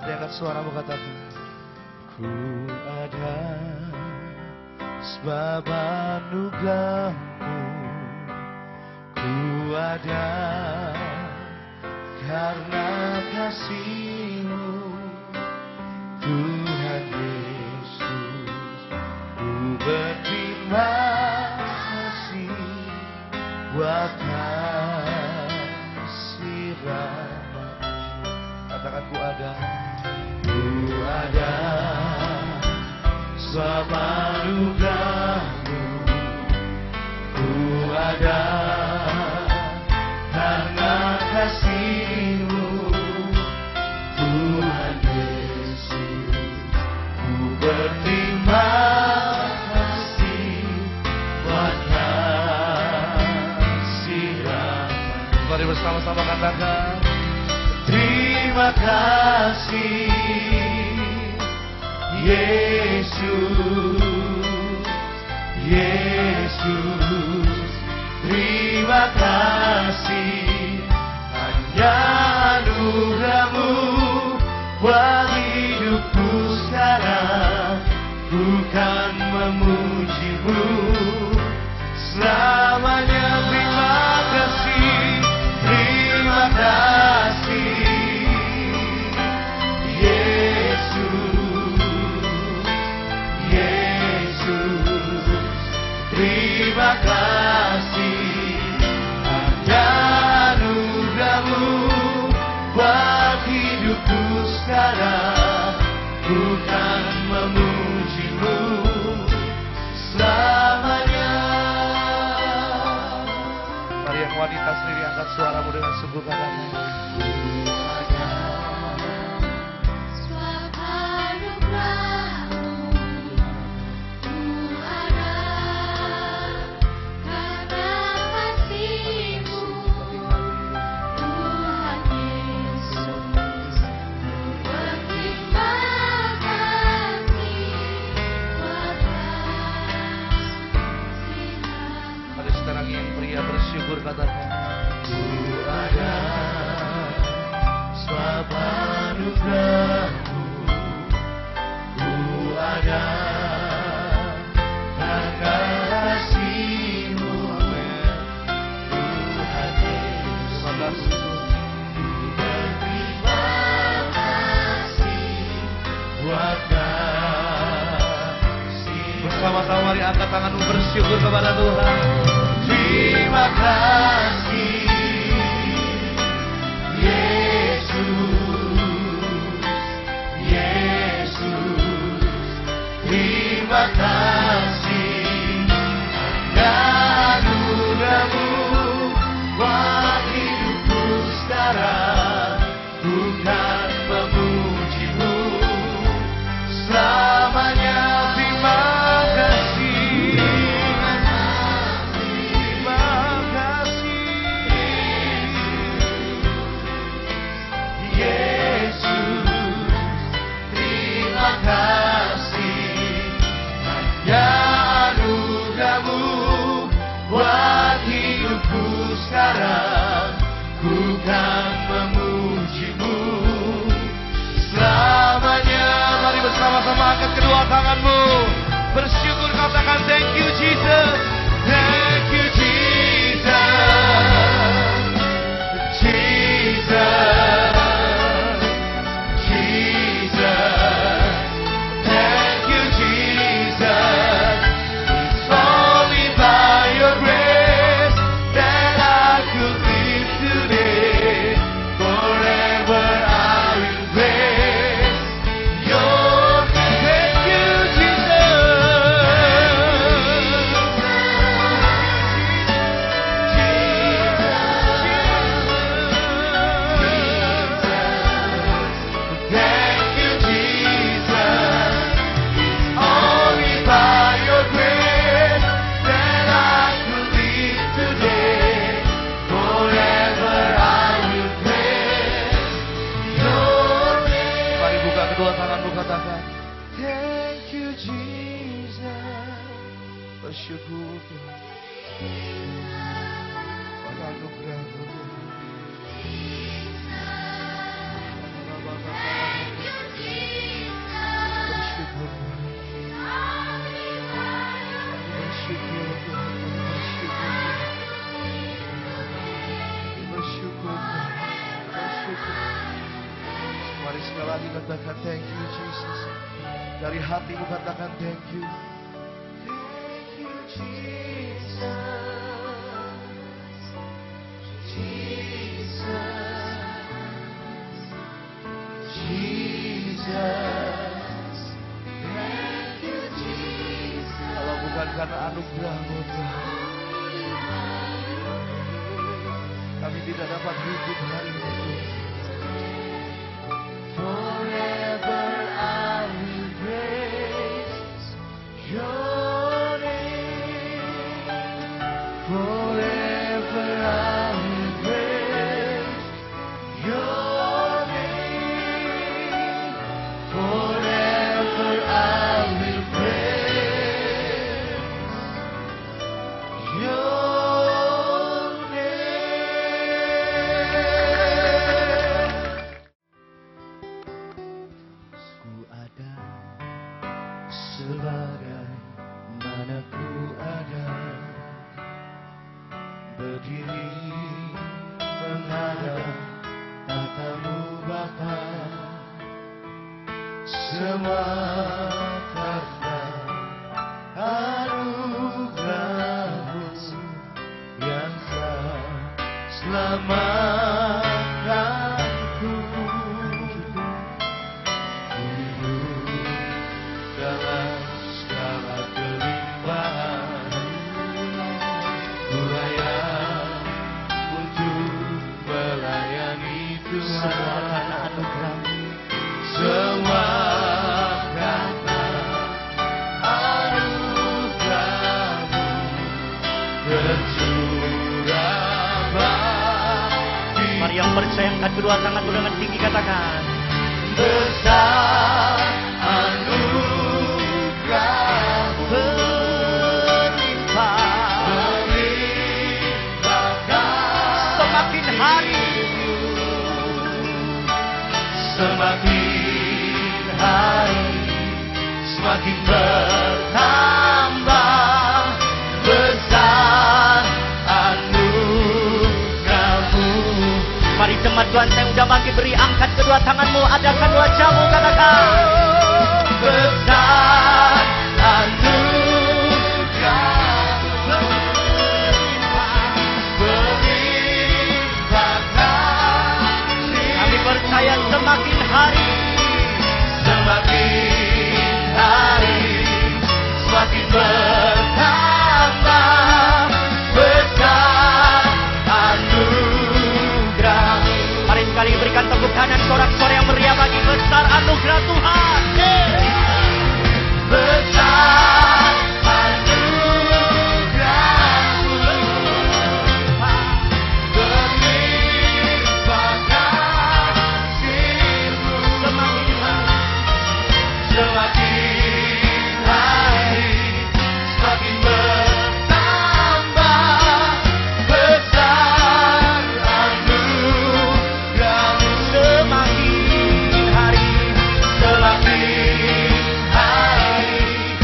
Angkat suaramu katakan, ku ada sebab anugerahmu, ku ada karena kasih-Mu, Tuhan Yesus. Ku berterima kasih buat kasih rahmat-Mu. Katakan, ku ada sebab anugerahmu, ku ada karena kasih-Mu, Tuhan Yesus. Ku berterima kasih buat kasih rahmat. Mari bersama-sama katakan, terima kasih Yesus, Yesus, terima kasih hanya anugerah-Mu buat hidupku sekarang. Ku kan memuji-Mu selamanya. Terima kasih, terima kasih terima kasih hanya anugerah-Mu buat hidupku sekarang. Ku kan memuji-Mu selamanya. Mari yang wanita sendiri angkat suaramu dengan sungguh katakan, bersyukur katakan, ku ada sebab anugerah-Mu, ku ada karena kasih-Mu, Tuhan Yesus. Terima kasih buat kasih. Bersama-sama mari angkat tanganmu bersyukur kepada Tuhan. Terima kasih Yesus, Yesus, terima kasih hanya anugerah-Mu buat hidupku sekarang. Ku kan memuji-Mu selamanya. Terima kasih, sekarang ku kan memuji-Mu selamanya. Mari bersama-sama angkat kedua tanganmu, bersyukur, katakan thank you Jesus, thank you Jesus, Jesus, Jesus, thank you Jesus. It's only by your grace that I could live today. Forever I will praise your name. Thank you, Thank you, Jesus. It's only by your grace that I could live today. Forever I will praise your name. Mari buka kedua tanganmu, katakan thank you Jesus. Bersyukur pada anugerah-Mu. Mari sekali lagi katakan thank you Jesus. Dari hatimu katakan thank you. Thank you Jesus. Jesus. Jesus. Thank you Jesus. Kalau bukan karena anugerah-Mu Tuhan, kami tidak dapat hidup hari ini. Forever I will praise your name. Forever I will praise your name. Forever I will praise your sebagaimana ku ada, berdiri menghadap tatamu Bapa, semua karena anugerah-Mu yang telah selamatkanku. Dalam segala kelimpahan, ku layak untuk melayani Tuhan. Semua karena anugerah-Mu, semua karena anugerah-Mu tercurah bagi. Mari yang percaya angkat kedua tangan dengan tinggi katakan, besar anugerah-Mu berlimpah, semakin hari, semakin hari, semakin bertambah besar anugerah-Mu. Mari jemaat Tuhan, saya udah makin beri, angkat kedua tanganmu, adakan wajahmu, katakan besar anugerah-Mu berlimpah kasih. Kami percaya semakin hari, semakin hari, semakin bertambah besar anugerah-Mu. Mari sekali berikan tepuk tangan, sorak-sorai yang meriah bagi besar anugerah Tuhan. Besar anugerah-Mu berlimpah kasih-Mu, semakin hari, semakin bertambah besar anugerah-Mu. Semakin hari, semakin hari,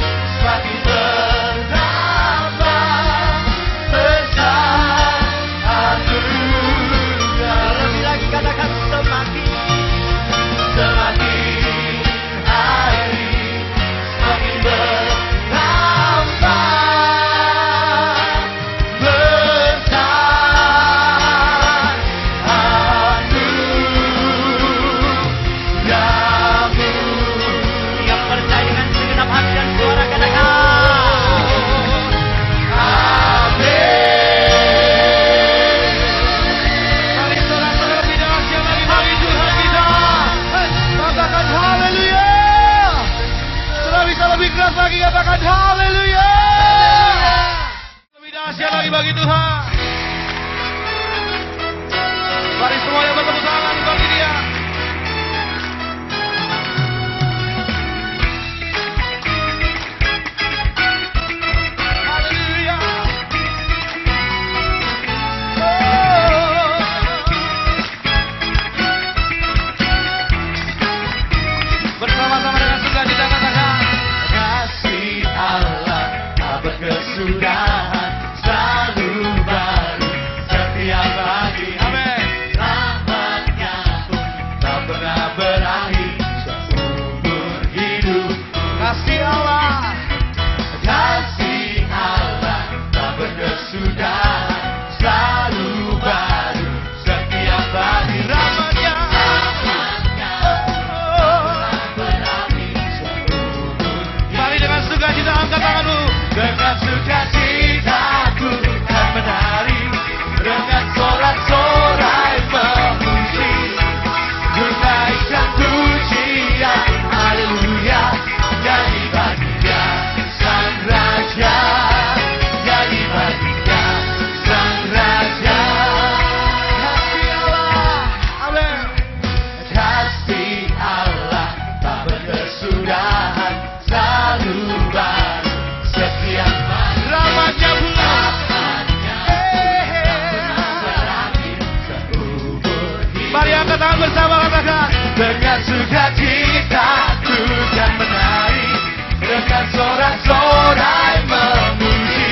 katakan, dengan sukacita ku kan menari, dengan sorak-sorai memuji,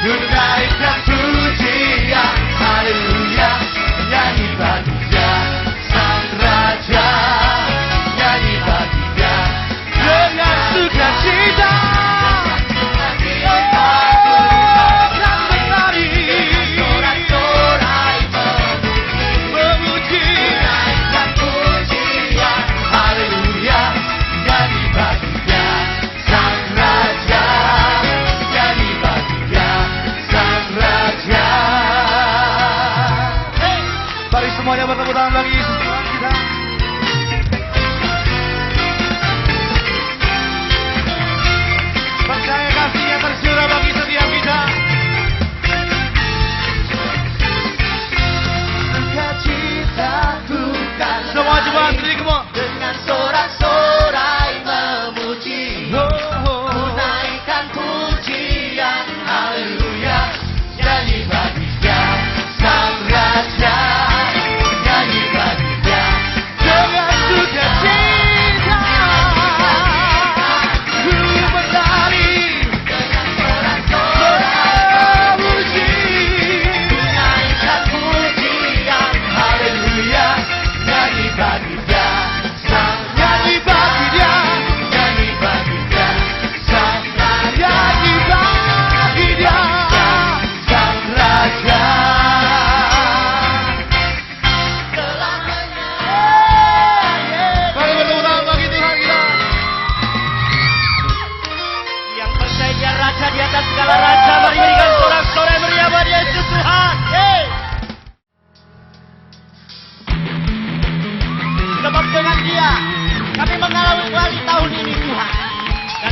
ku naikkan pujian, haleluya, nyanyi bagi Dia Sang Raja, nyanyi bagi Dia dengan sukacita. Semuanya bertepuk tangan bagi Yesus Tuhan kita. Percaya kasih-Nya tercurah bagi setiap kita. Semua coba beri kemo. Dengan sorak-sorai memuji, ku naikkan pujian, haleluya, nyanyi bagi Dia Sang Raja.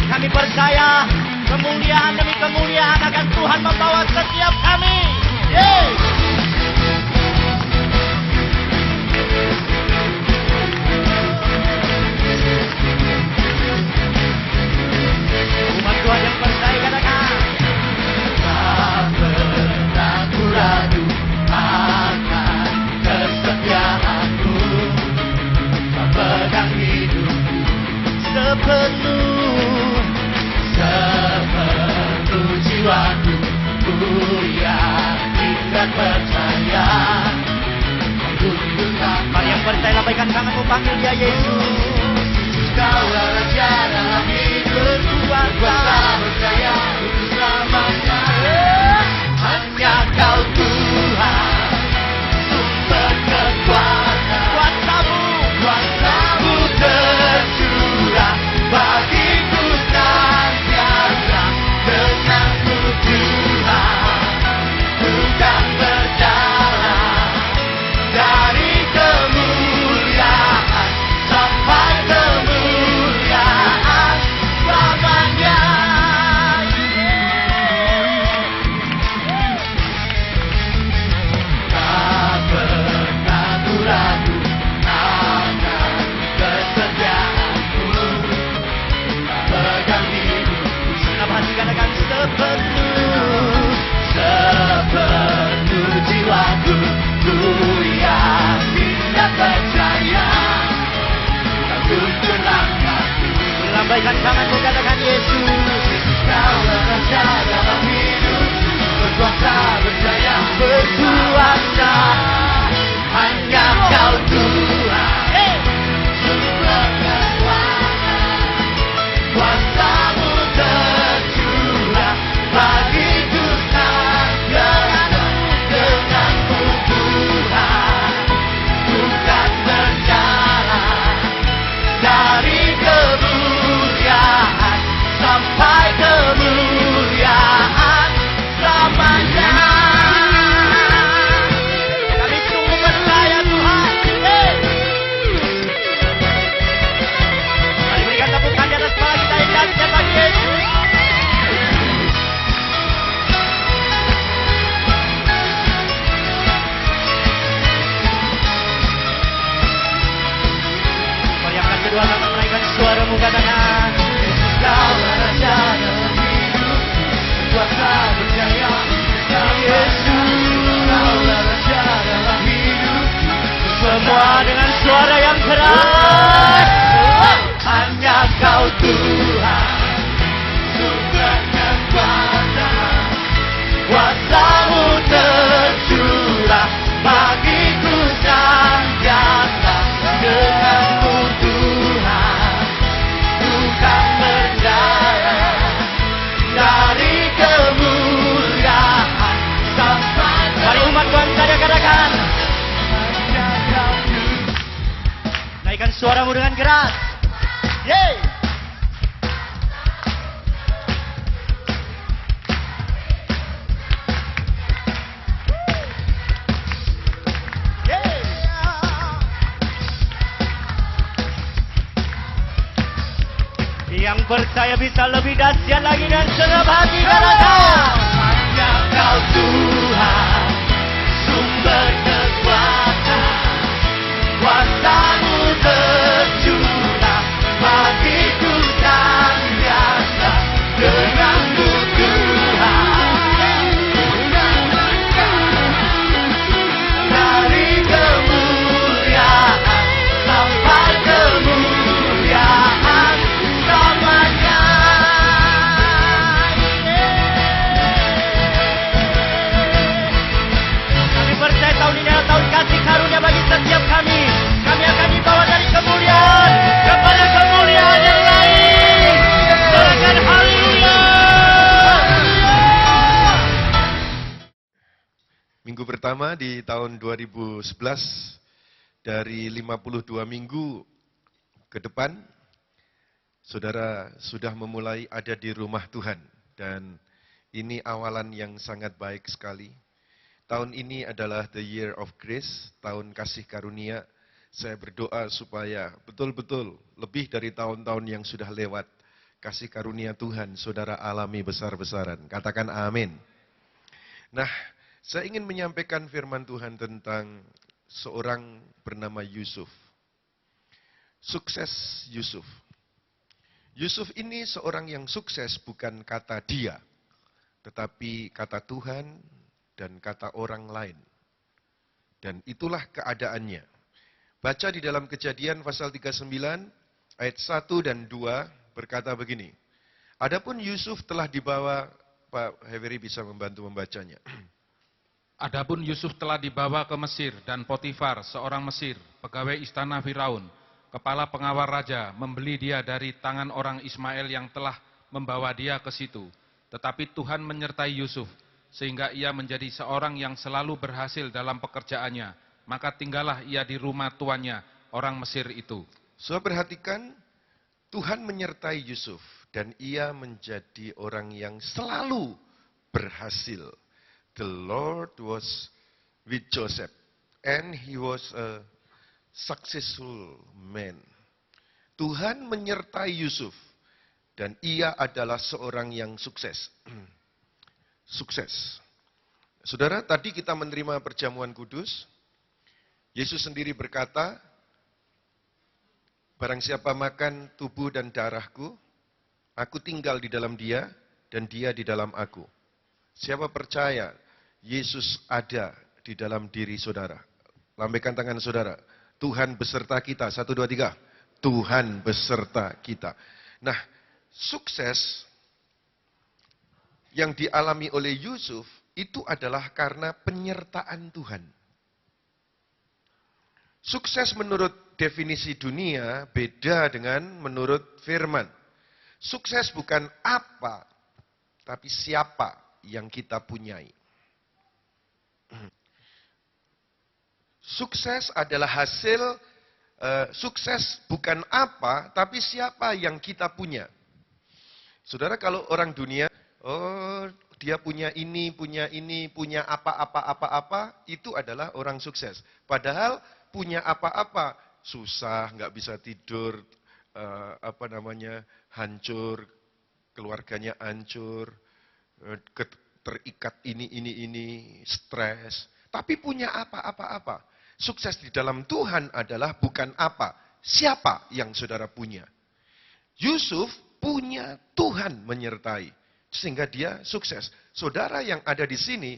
Kami percaya kemuliaan demi kemuliaan akan Tuhan membawa setiap kami. Umat Tuhan yang percaya katakan, tak pernah ku ragu akan kesetiaanmu, kau pegang hidupku sepenuh. Sepenuh jiwaku, ku yakin dan percaya. Mari yang percaya lambaikan tanganmu, panggil Dia Yesus. Kaulah Raja dalam hidup, kuasa percaya untuk selamanya. Hanya Kau Tuhan, sumber kekuatan. Kuasamu tercurah bagiku. Denganmu Tuhan, ku kan berjalan dari kemuliaan sampai kemuliaan selamanya. Tak pernah ku ragu akan kesetiaanmu, pegang hidupku. Senap hati katakan sepenuh jiwaku, ku yakin dan percaya. Kau tuntun langkahku. Lambaikan tanganmu, katakan Yesus. Kaulah Raja dalam hidup, berkuasa berjaya, berkuasa. Hanya Kau Tuhan, sumber kekuatan. Kuasamu tercurah bagiku segala. Denganmu Tuhan, ku kan berjalan dari kemuliaan sampai kemuliaan selamanya. Kami sungguh percaya Tuhan. Mari berikan tepukan di atas kepala kita, indahkan bagi Yesus. Kedua tangan menaikkan suaramu, katakan Yesus, Kaulah Raja dalam hidup, kuasa berjaya. Yesus, Kaulah Raja dalam hidup, Semua dengan suara yang keras. Hanya Kau Tuhan, sumber kekuatan. Kuasa-Mu tercurah bagiku senjata. Dengan-Mu Tuhan, ku kan berjaya. Dari kemuliaan sampai. Mari umat Tuhan saya katakan. Naikkan suaramu dengan keras. Yeay. Yang percaya bisa lebih dahsyat lagi dan senang hati katakan. Hanya Kau Tuhan, sumber kekuatan. Kuasa-Mu tercurah bagiku senjata. Dengan-Mu Tuhan, dari kemuliaan sampai kemuliaan selamanya. Kami percaya tahun ini adalah tahun kasih karunia bagi setiap kami. Kami akan dibawa dari kemuliaan kepada kemuliaan yang lain. Sorakan haleluya. Minggu pertama di tahun 2011, dari 52 minggu ke depan, saudara sudah memulai ada di rumah Tuhan. Dan ini awalan yang sangat baik sekali. Tahun ini adalah the year of grace, tahun kasih karunia. Saya berdoa supaya betul-betul lebih dari tahun-tahun yang sudah lewat, kasih karunia Tuhan saudara alami besar-besaran. Katakan amin. Nah, saya ingin menyampaikan firman Tuhan tentang seorang bernama Yusuf. Sukses Yusuf. Yusuf ini seorang yang sukses bukan kata dia, tetapi kata Tuhan dan kata orang lain. Dan itulah keadaannya. Baca di dalam Kejadian pasal 39 ayat 1 dan 2 berkata begini. Adapun Yusuf telah dibawa, Pak Heveri bisa membantu membacanya. Adapun Yusuf telah dibawa ke Mesir dan Potifar, seorang Mesir, pegawai istana Firaun, kepala pengawal raja, membeli dia dari tangan orang Ismail yang telah membawa dia ke situ. Tetapi Tuhan menyertai Yusuf, sehingga ia menjadi seorang yang selalu berhasil dalam pekerjaannya. Maka tinggallah ia di rumah tuannya, orang Mesir itu. So perhatikan, Tuhan menyertai Yusuf dan ia menjadi orang yang selalu berhasil. The Lord was with Joseph and he was a successful man. Tuhan menyertai Yusuf dan ia adalah seorang yang sukses. Sukses. Saudara, tadi kita menerima perjamuan kudus. Yesus sendiri berkata, barang siapa makan tubuh dan darahku, aku tinggal di dalam dia dan dia di dalam aku. Siapa percaya Yesus ada di dalam diri saudara? Lambaikan tangan saudara. Tuhan beserta kita. 1, 2, 3. Tuhan beserta kita. Nah, sukses yang dialami oleh Yusuf itu adalah karena penyertaan Tuhan. Sukses menurut definisi dunia beda dengan menurut firman. Sukses bukan apa, tapi siapa yang kita punyai. Sukses adalah hasil, sukses bukan apa, tapi siapa yang kita punya. Saudara, kalau orang dunia, oh dia punya ini, punya apa, itu adalah orang sukses. Padahal punya apa-apa, susah, nggak bisa tidur, hancur, keluarganya hancur, terikat ini, stres. Tapi punya apa-apa. Sukses di dalam Tuhan adalah bukan apa, siapa yang saudara punya. Yusuf punya Tuhan menyertai, sehingga dia sukses. Saudara yang ada di sini,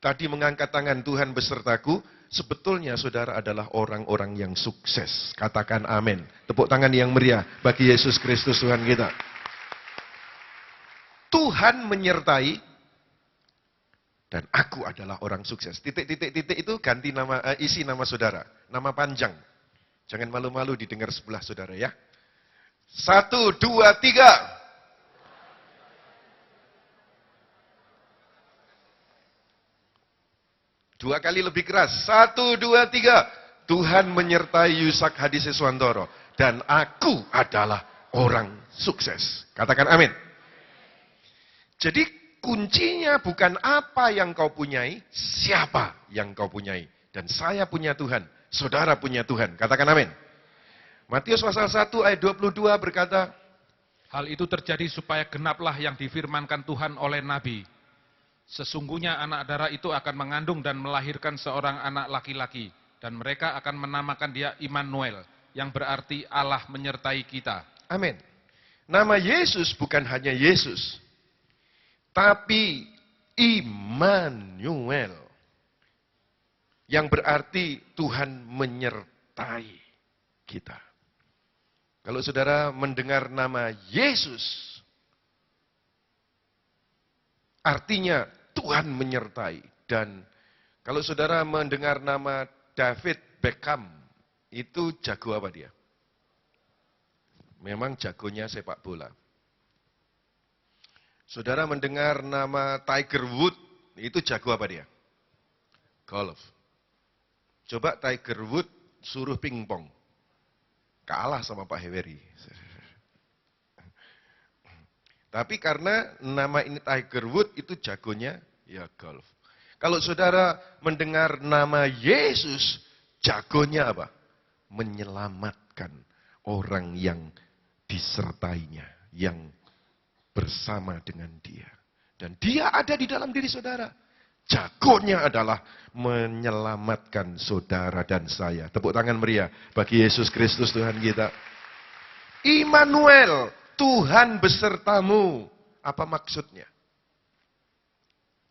tadi mengangkat tangan Tuhan besertaku, sebetulnya saudara adalah orang-orang yang sukses. Katakan amin. Tepuk tangan yang meriah bagi Yesus Kristus Tuhan kita. Tuhan menyertai dan aku adalah orang sukses. Titik-titik itu ganti nama, isi nama saudara. Nama panjang. Jangan malu-malu didengar sebelah saudara ya. 1, 2, 3. Dua kali lebih keras. 1, 2, 3. Tuhan menyertai Yusak Hadi Siswantoro. Dan aku adalah orang sukses. Katakan amin. Jadi kuncinya bukan apa yang kau punyai, siapa yang kau punyai. Dan saya punya Tuhan, saudara punya Tuhan. Katakan amin. Matius pasal 1 ayat 22 berkata, Hal itu terjadi supaya genaplah yang difirmankan Tuhan oleh Nabi. Sesungguhnya anak darah itu akan mengandung dan melahirkan seorang anak laki-laki. Dan mereka akan menamakan dia Immanuel, yang berarti Allah menyertai kita. amin. Nama Yesus bukan hanya Yesus, tapi Immanuel, yang berarti Tuhan menyertai kita. Kalau saudara mendengar nama Yesus, artinya Tuhan menyertai. Dan kalau saudara mendengar nama David Beckham, itu jago apa dia? Memang jagonya sepak bola. Saudara mendengar nama Tiger Woods, itu jago apa dia? Golf. Coba Tiger Woods suruh pingpong. Kalah sama Pak Heweri. Tapi karena nama ini Tiger Woods, itu jagonya ya golf. Kalau saudara mendengar nama Yesus, jagonya apa? Menyelamatkan orang yang disertainya, yang bersama dengan dia. Dan dia ada di dalam diri saudara. Jagonya adalah menyelamatkan saudara dan saya. Tepuk tangan meriah bagi Yesus Kristus Tuhan kita. Immanuel, Tuhan besertamu. Apa maksudnya?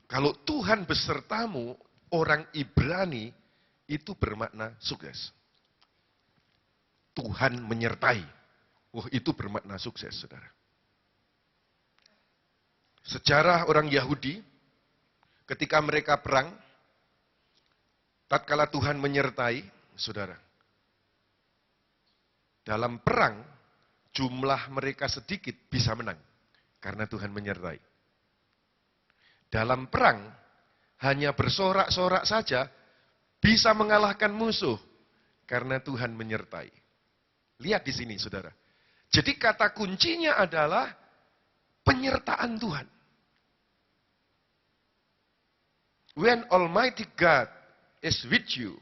Kalau Tuhan besertamu, orang Ibrani itu bermakna sukses. Tuhan menyertai. Itu bermakna sukses, saudara. Sejarah orang Yahudi, ketika mereka perang, tatkala Tuhan menyertai, saudara, dalam perang, jumlah mereka sedikit bisa menang, karena Tuhan menyertai. Dalam perang, hanya bersorak-sorak saja, bisa mengalahkan musuh, karena Tuhan menyertai. Lihat di sini, saudara. Jadi kata kuncinya adalah penyertaan Tuhan. When Almighty God is with you,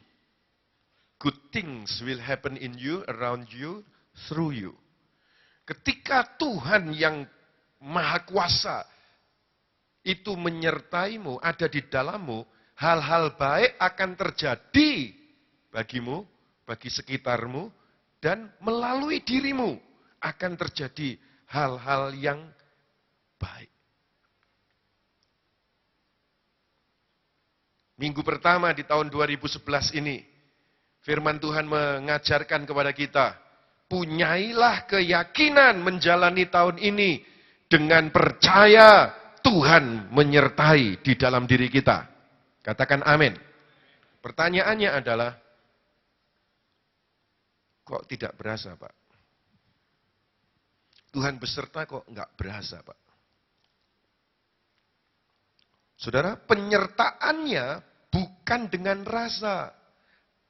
good things will happen in you, around you, through you. Ketika Tuhan yang Maha Kuasa itu menyertaimu, ada di dalammu, hal-hal baik akan terjadi bagimu, bagi sekitarmu, dan melalui dirimu akan terjadi hal-hal yang baik. Minggu pertama di tahun 2011 ini, firman Tuhan mengajarkan kepada kita, punyailah keyakinan menjalani tahun ini dengan percaya Tuhan menyertai di dalam diri kita. Katakan amin. Pertanyaannya adalah, kok tidak berasa, Pak? Tuhan beserta kok enggak berasa, Pak? Saudara, penyertaannya bukan dengan rasa,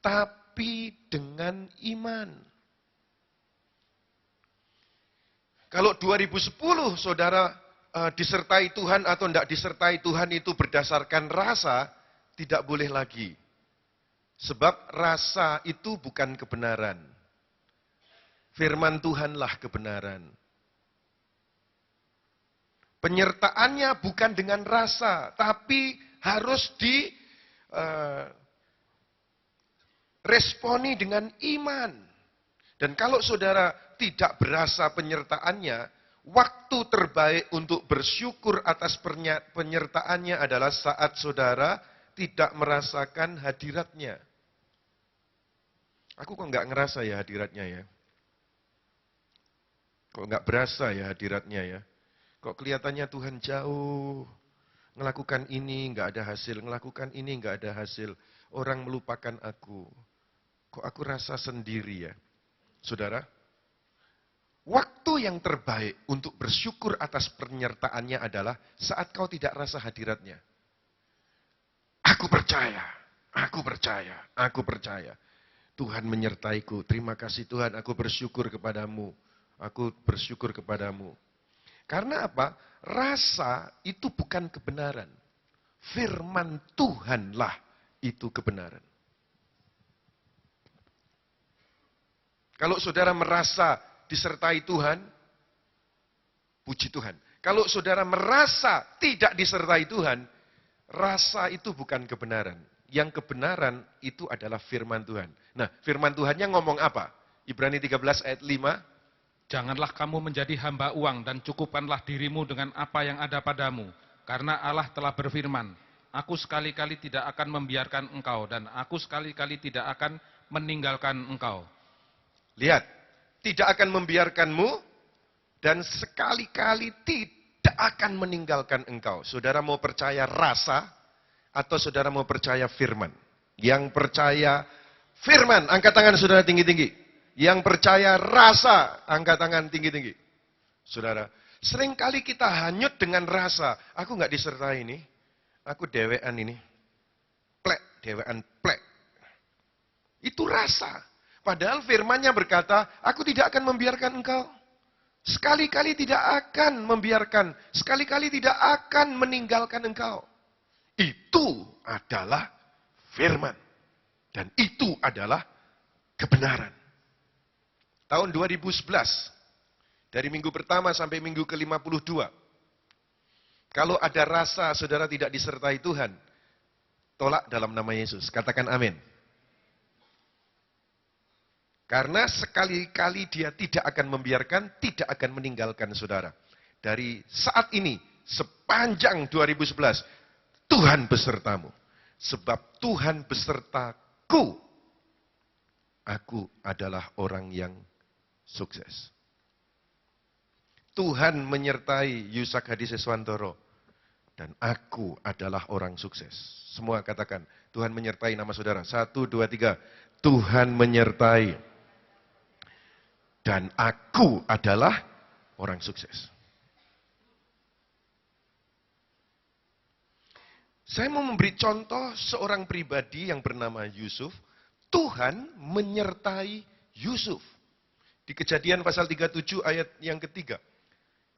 tapi dengan iman. Kalau 2010 saudara disertai Tuhan atau tidak disertai Tuhan itu berdasarkan rasa, tidak boleh lagi. Sebab rasa itu bukan kebenaran. Firman Tuhanlah kebenaran. Penyertaannya bukan dengan rasa, tapi harus responi dengan iman. Dan kalau saudara tidak berasa penyertaannya, waktu terbaik untuk bersyukur atas penyertaannya adalah saat saudara tidak merasakan hadiratnya. Aku kok nggak ngerasa ya hadiratnya ya? Kok nggak berasa ya hadiratnya ya? Kok kelihatannya Tuhan jauh, ngelakukan ini nggak ada hasil, ngelakukan ini nggak ada hasil. Orang melupakan aku. Kok aku rasa sendiri ya? Saudara, waktu yang terbaik untuk bersyukur atas penyertaannya adalah saat kau tidak rasa hadiratnya. Aku percaya, aku percaya, aku percaya. Tuhan menyertaiku. Terima kasih Tuhan, aku bersyukur kepadamu. Aku bersyukur kepadamu. Karena apa? Rasa itu bukan kebenaran. Firman Tuhanlah itu kebenaran. Kalau saudara merasa disertai Tuhan, puji Tuhan. Kalau saudara merasa tidak disertai Tuhan, rasa itu bukan kebenaran. Yang kebenaran itu adalah firman Tuhan. Nah, firman Tuhannya ngomong apa? Ibrani 13 ayat 5. Janganlah kamu menjadi hamba uang dan cukupkanlah dirimu dengan apa yang ada padamu. Karena Allah telah berfirman, aku sekali-kali tidak akan membiarkan engkau dan aku sekali-kali tidak akan meninggalkan engkau. Lihat, tidak akan membiarkanmu dan sekali-kali tidak akan meninggalkan engkau. Saudara mau percaya rasa atau saudara mau percaya firman? Yang percaya firman, angkat tangan saudara tinggi-tinggi. Yang percaya rasa, angkat tangan tinggi-tinggi. Saudara, seringkali kita hanyut dengan rasa. Aku nggak disertai ini, aku dewean ini. Plek, dewean plek. Itu rasa. Padahal firman-Nya berkata, aku tidak akan membiarkan engkau. Sekali-kali tidak akan membiarkan, sekali-kali tidak akan meninggalkan engkau. Itu adalah firman. Dan itu adalah kebenaran. Tahun 2011, dari minggu pertama sampai minggu ke-52, kalau ada rasa saudara tidak disertai Tuhan, tolak dalam nama Yesus. Katakan amin. Karena sekali-kali dia tidak akan membiarkan, tidak akan meninggalkan saudara. Dari saat ini, sepanjang 2011, Tuhan besertamu. Sebab Tuhan besertaku, aku adalah orang yang sukses. Tuhan menyertai Yusak Hadi Seswantoro, dan aku adalah orang sukses. Semua katakan, Tuhan menyertai nama saudara. 1, 2, 3. Tuhan menyertai. Dan aku adalah orang sukses. Saya mau memberi contoh seorang pribadi yang bernama Yusuf. Tuhan menyertai Yusuf. Di Kejadian pasal 37 ayat yang ketiga.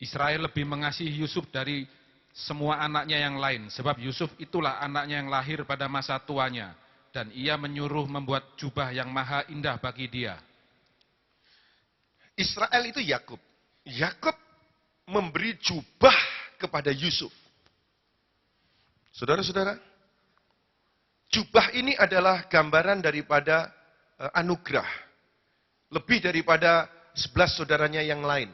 Israel lebih mengasihi Yusuf dari semua anaknya yang lain. Sebab Yusuf itulah anaknya yang lahir pada masa tuanya. Dan ia menyuruh membuat jubah yang maha indah bagi dia. Israel itu Yakub. Yakub memberi jubah kepada Yusuf. Saudara-saudara, jubah ini adalah gambaran daripada anugerah. Lebih daripada 11 saudaranya yang lain.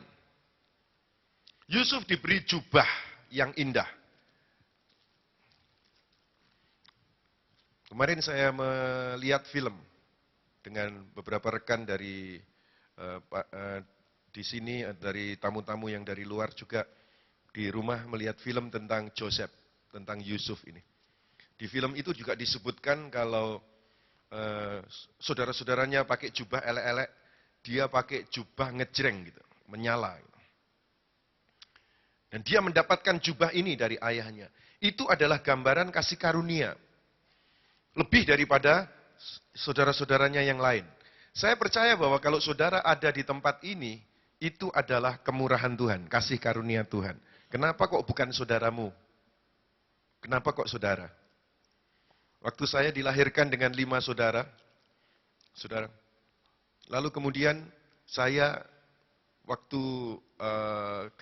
Yusuf diberi jubah yang indah. Kemarin saya melihat film dengan beberapa rekan dari di sini, dari tamu-tamu yang dari luar juga di rumah melihat film tentang Joseph, tentang Yusuf ini. Di film itu juga disebutkan kalau saudara-saudaranya pakai jubah elek-elek, dia pakai jubah ngejreng gitu, menyala. Gitu. Dan dia mendapatkan jubah ini dari ayahnya. Itu adalah gambaran kasih karunia. Lebih daripada saudara-saudaranya yang lain. Saya percaya bahwa kalau saudara ada di tempat ini, itu adalah kemurahan Tuhan, kasih karunia Tuhan. Kenapa kok bukan saudaramu? Kenapa kok saudara? Waktu saya dilahirkan dengan 5 saudara, lalu kemudian saya waktu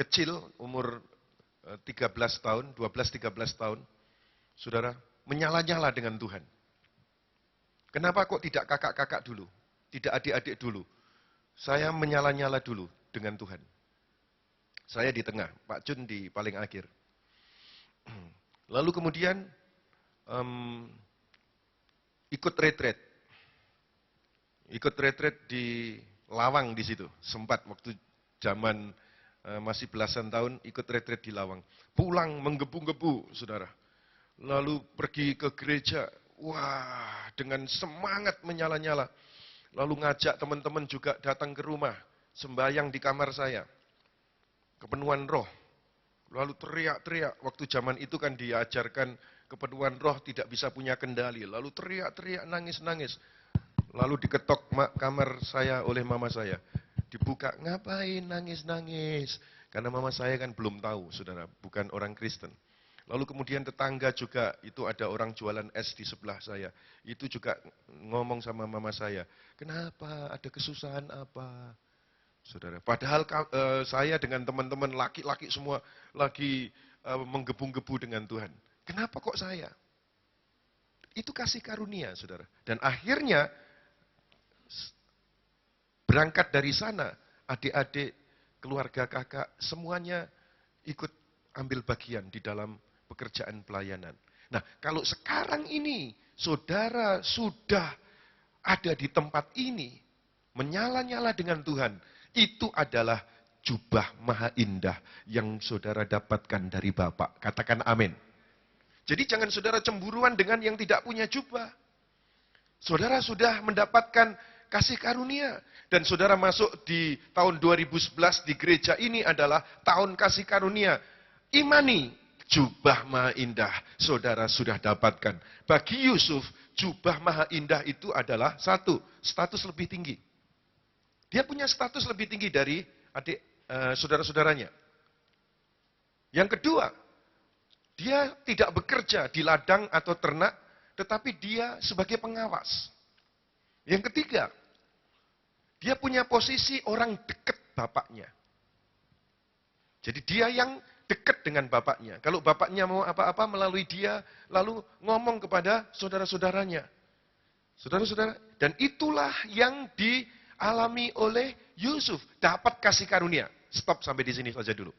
kecil, umur 13 tahun, 12-13 tahun, saudara, menyala-nyala dengan Tuhan. Kenapa kok tidak kakak-kakak dulu? Tidak adik-adik dulu. Saya menyala-nyala dulu dengan Tuhan. Saya di tengah, Pak Jun di paling akhir. Lalu kemudian ikut retret. ikut retret di Lawang di situ. Sempat waktu zaman masih belasan tahun ikut retret di Lawang. Pulang menggebu-gebu, saudara. Lalu pergi ke gereja, wah dengan semangat menyala-nyala. Lalu ngajak teman-teman juga datang ke rumah, sembahyang di kamar saya. Kepenuhan roh. Lalu teriak-teriak, waktu zaman itu kan diajarkan kepenuhan roh tidak bisa punya kendali. Lalu teriak-teriak, nangis-nangis. Lalu diketok kamar saya oleh mama saya. Dibuka, ngapain nangis-nangis? Karena mama saya kan belum tahu, saudara, bukan orang Kristen. Lalu kemudian tetangga juga, itu ada orang jualan es di sebelah saya. Itu juga ngomong sama mama saya, kenapa, ada kesusahan apa? Saudara, padahal saya dengan teman-teman laki-laki semua lagi menggebu-gebu dengan Tuhan. Kenapa kok saya? Itu kasih karunia, saudara. Dan akhirnya, berangkat dari sana, adik-adik, keluarga kakak, semuanya ikut ambil bagian di dalam pekerjaan pelayanan. Nah, kalau sekarang ini saudara sudah ada di tempat ini, menyala-nyala dengan Tuhan, itu adalah jubah maha indah yang saudara dapatkan dari Bapa. Katakan amin. Jadi jangan saudara cemburuan dengan yang tidak punya jubah. Saudara sudah mendapatkan kasih karunia. Dan saudara masuk di tahun 2011 di gereja ini adalah tahun kasih karunia. Imani, jubah maha indah, saudara sudah dapatkan. Bagi Yusuf, jubah maha indah itu adalah satu, status lebih tinggi. Dia punya status lebih tinggi dari adik saudara-saudaranya. Yang kedua, dia tidak bekerja di ladang atau ternak, tetapi dia sebagai pengawas. Yang ketiga, dia punya posisi orang dekat bapaknya. Jadi dia yang dekat dengan bapaknya. Kalau bapaknya mau apa-apa melalui dia, lalu ngomong kepada saudara-saudaranya. Saudara-saudara, dan itulah yang dialami oleh Yusuf. Dapat kasih karunia. Stop sampai di sini saja dulu.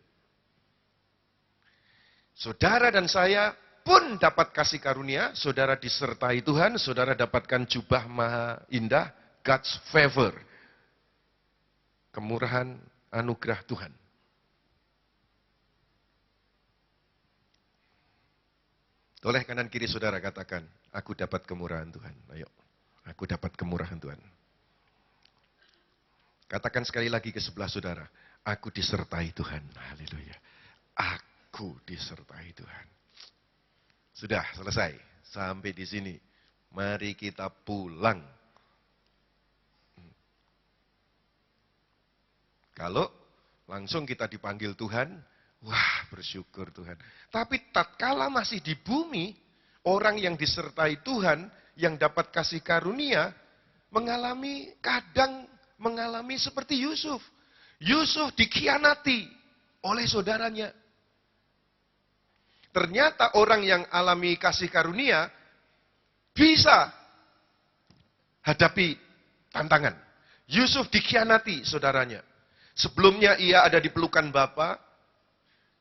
Saudara dan saya pun dapat kasih karunia. Saudara disertai Tuhan, saudara dapatkan jubah maha indah, God's favor. Kemurahan anugerah Tuhan. Oleh kanan kiri saudara katakan, aku dapat kemurahan Tuhan. Ayo, aku dapat kemurahan Tuhan. Katakan sekali lagi ke sebelah saudara, aku disertai Tuhan. Haleluya. Aku disertai Tuhan. Sudah selesai. Sampai di sini. Mari kita pulang. Kalau langsung kita dipanggil Tuhan, wah bersyukur Tuhan. Tapi tatkala masih di bumi, orang yang disertai Tuhan, yang dapat kasih karunia, kadang mengalami seperti Yusuf. Yusuf dikhianati oleh saudaranya. Ternyata orang yang alami kasih karunia, bisa hadapi tantangan. Yusuf dikhianati saudaranya. Sebelumnya ia ada di pelukan Bapa,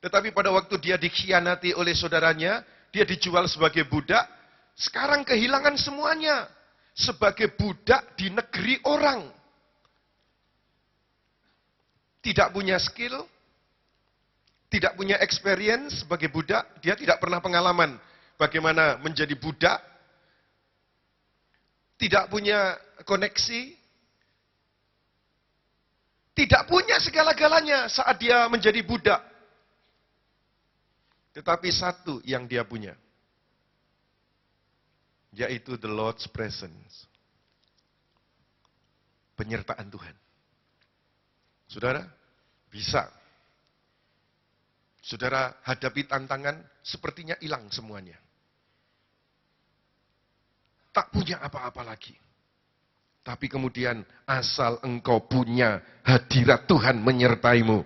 tetapi pada waktu dia dikhianati oleh saudaranya, dia dijual sebagai budak, sekarang kehilangan semuanya. Sebagai budak di negeri orang. Tidak punya skill, tidak punya experience sebagai budak, dia tidak pernah pengalaman bagaimana menjadi budak, tidak punya koneksi, tidak punya segala-galanya saat dia menjadi budak. Tetapi satu yang dia punya, yaitu the Lord's presence. Penyertaan Tuhan. Saudara, bisa. Saudara hadapi tantangan, sepertinya hilang semuanya. Tak punya apa-apa lagi. Tapi kemudian asal engkau punya hadirat Tuhan menyertaimu,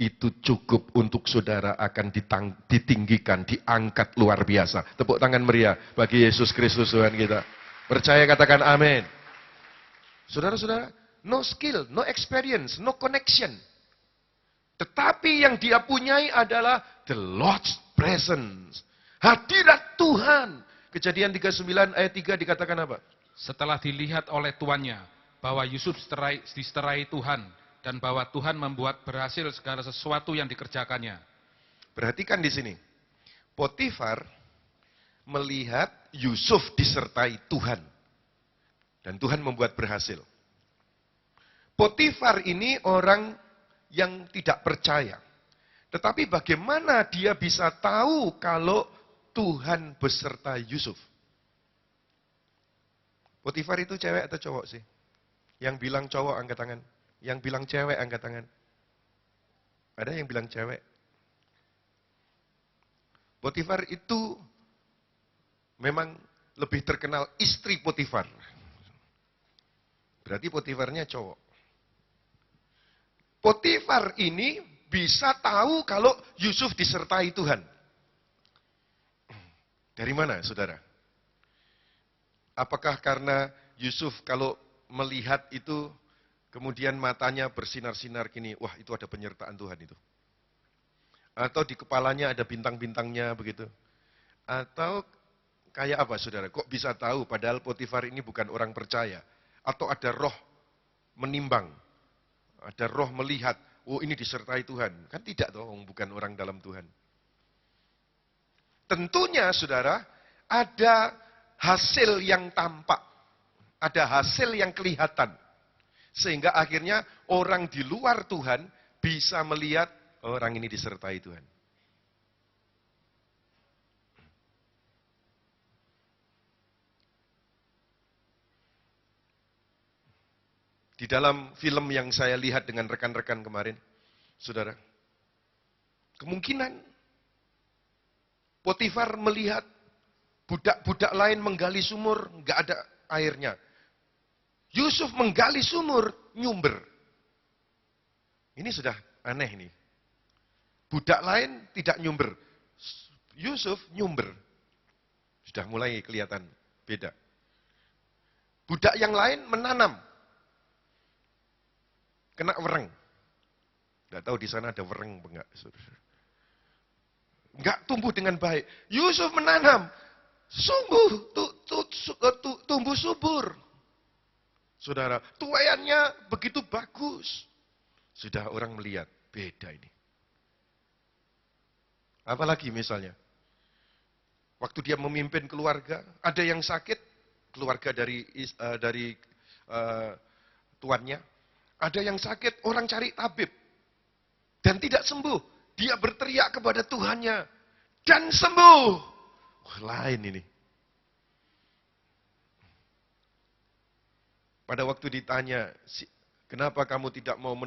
itu cukup untuk saudara akan ditinggikan, diangkat luar biasa. Tepuk tangan meriah bagi Yesus Kristus Tuhan kita. Percaya katakan amin. Saudara-saudara, no skill, no experience, no connection. Tetapi yang dia punyai adalah the Lord's presence. Hadirat Tuhan. Kejadian 39 ayat 3 dikatakan apa? Setelah dilihat oleh tuannya, bahwa Yusuf diseterai Tuhan dan bahwa Tuhan membuat berhasil segala sesuatu yang dikerjakannya. Perhatikan di sini. Potifar melihat Yusuf disertai Tuhan. Dan Tuhan membuat berhasil. Potifar ini orang yang tidak percaya. Tetapi bagaimana dia bisa tahu kalau Tuhan beserta Yusuf? Potifar itu cewek atau cowok sih? Yang bilang cowok angkat tangan. Yang bilang cewek angkat tangan. Ada yang bilang cewek. Potifar itu memang lebih terkenal istri Potifar. Berarti Potifarnya cowok. Potifar ini bisa tahu kalau Yusuf disertai Tuhan. Dari mana, saudara? Apakah karena Yusuf kalau melihat itu, kemudian matanya bersinar-sinar gini, wah itu ada penyertaan Tuhan itu. Atau di kepalanya ada bintang-bintangnya begitu. Atau kayak apa, saudara? Kok bisa tahu padahal Potifar ini bukan orang percaya? Atau ada roh menimbang, ada roh melihat, oh ini disertai Tuhan. Kan tidak toh, bukan orang dalam Tuhan. Tentunya saudara, ada hasil yang tampak, ada hasil yang kelihatan. Sehingga akhirnya orang di luar Tuhan bisa melihat orang ini disertai Tuhan. Di dalam film yang saya lihat dengan rekan-rekan kemarin, saudara, kemungkinan Potifar melihat budak-budak lain menggali sumur, nggak ada airnya. Yusuf menggali sumur, nyumber. Ini sudah aneh nih. Budak lain tidak nyumber. Yusuf nyumber. Sudah mulai kelihatan beda. Budak yang lain menanam. Kena wereng. Tidak tahu di sana ada wereng enggak, saudara. Enggak tumbuh dengan baik. Yusuf menanam, tumbuh subur. Saudara, tuaiannya begitu bagus. Sudah orang melihat, beda ini. Apalagi misalnya, waktu dia memimpin keluarga, ada yang sakit, keluarga dari tuannya. Ada yang sakit, orang cari tabib. Dan tidak sembuh. Dia berteriak kepada Tuhannya. Dan sembuh. Wah, lain ini. Pada waktu ditanya, kenapa kamu tidak mau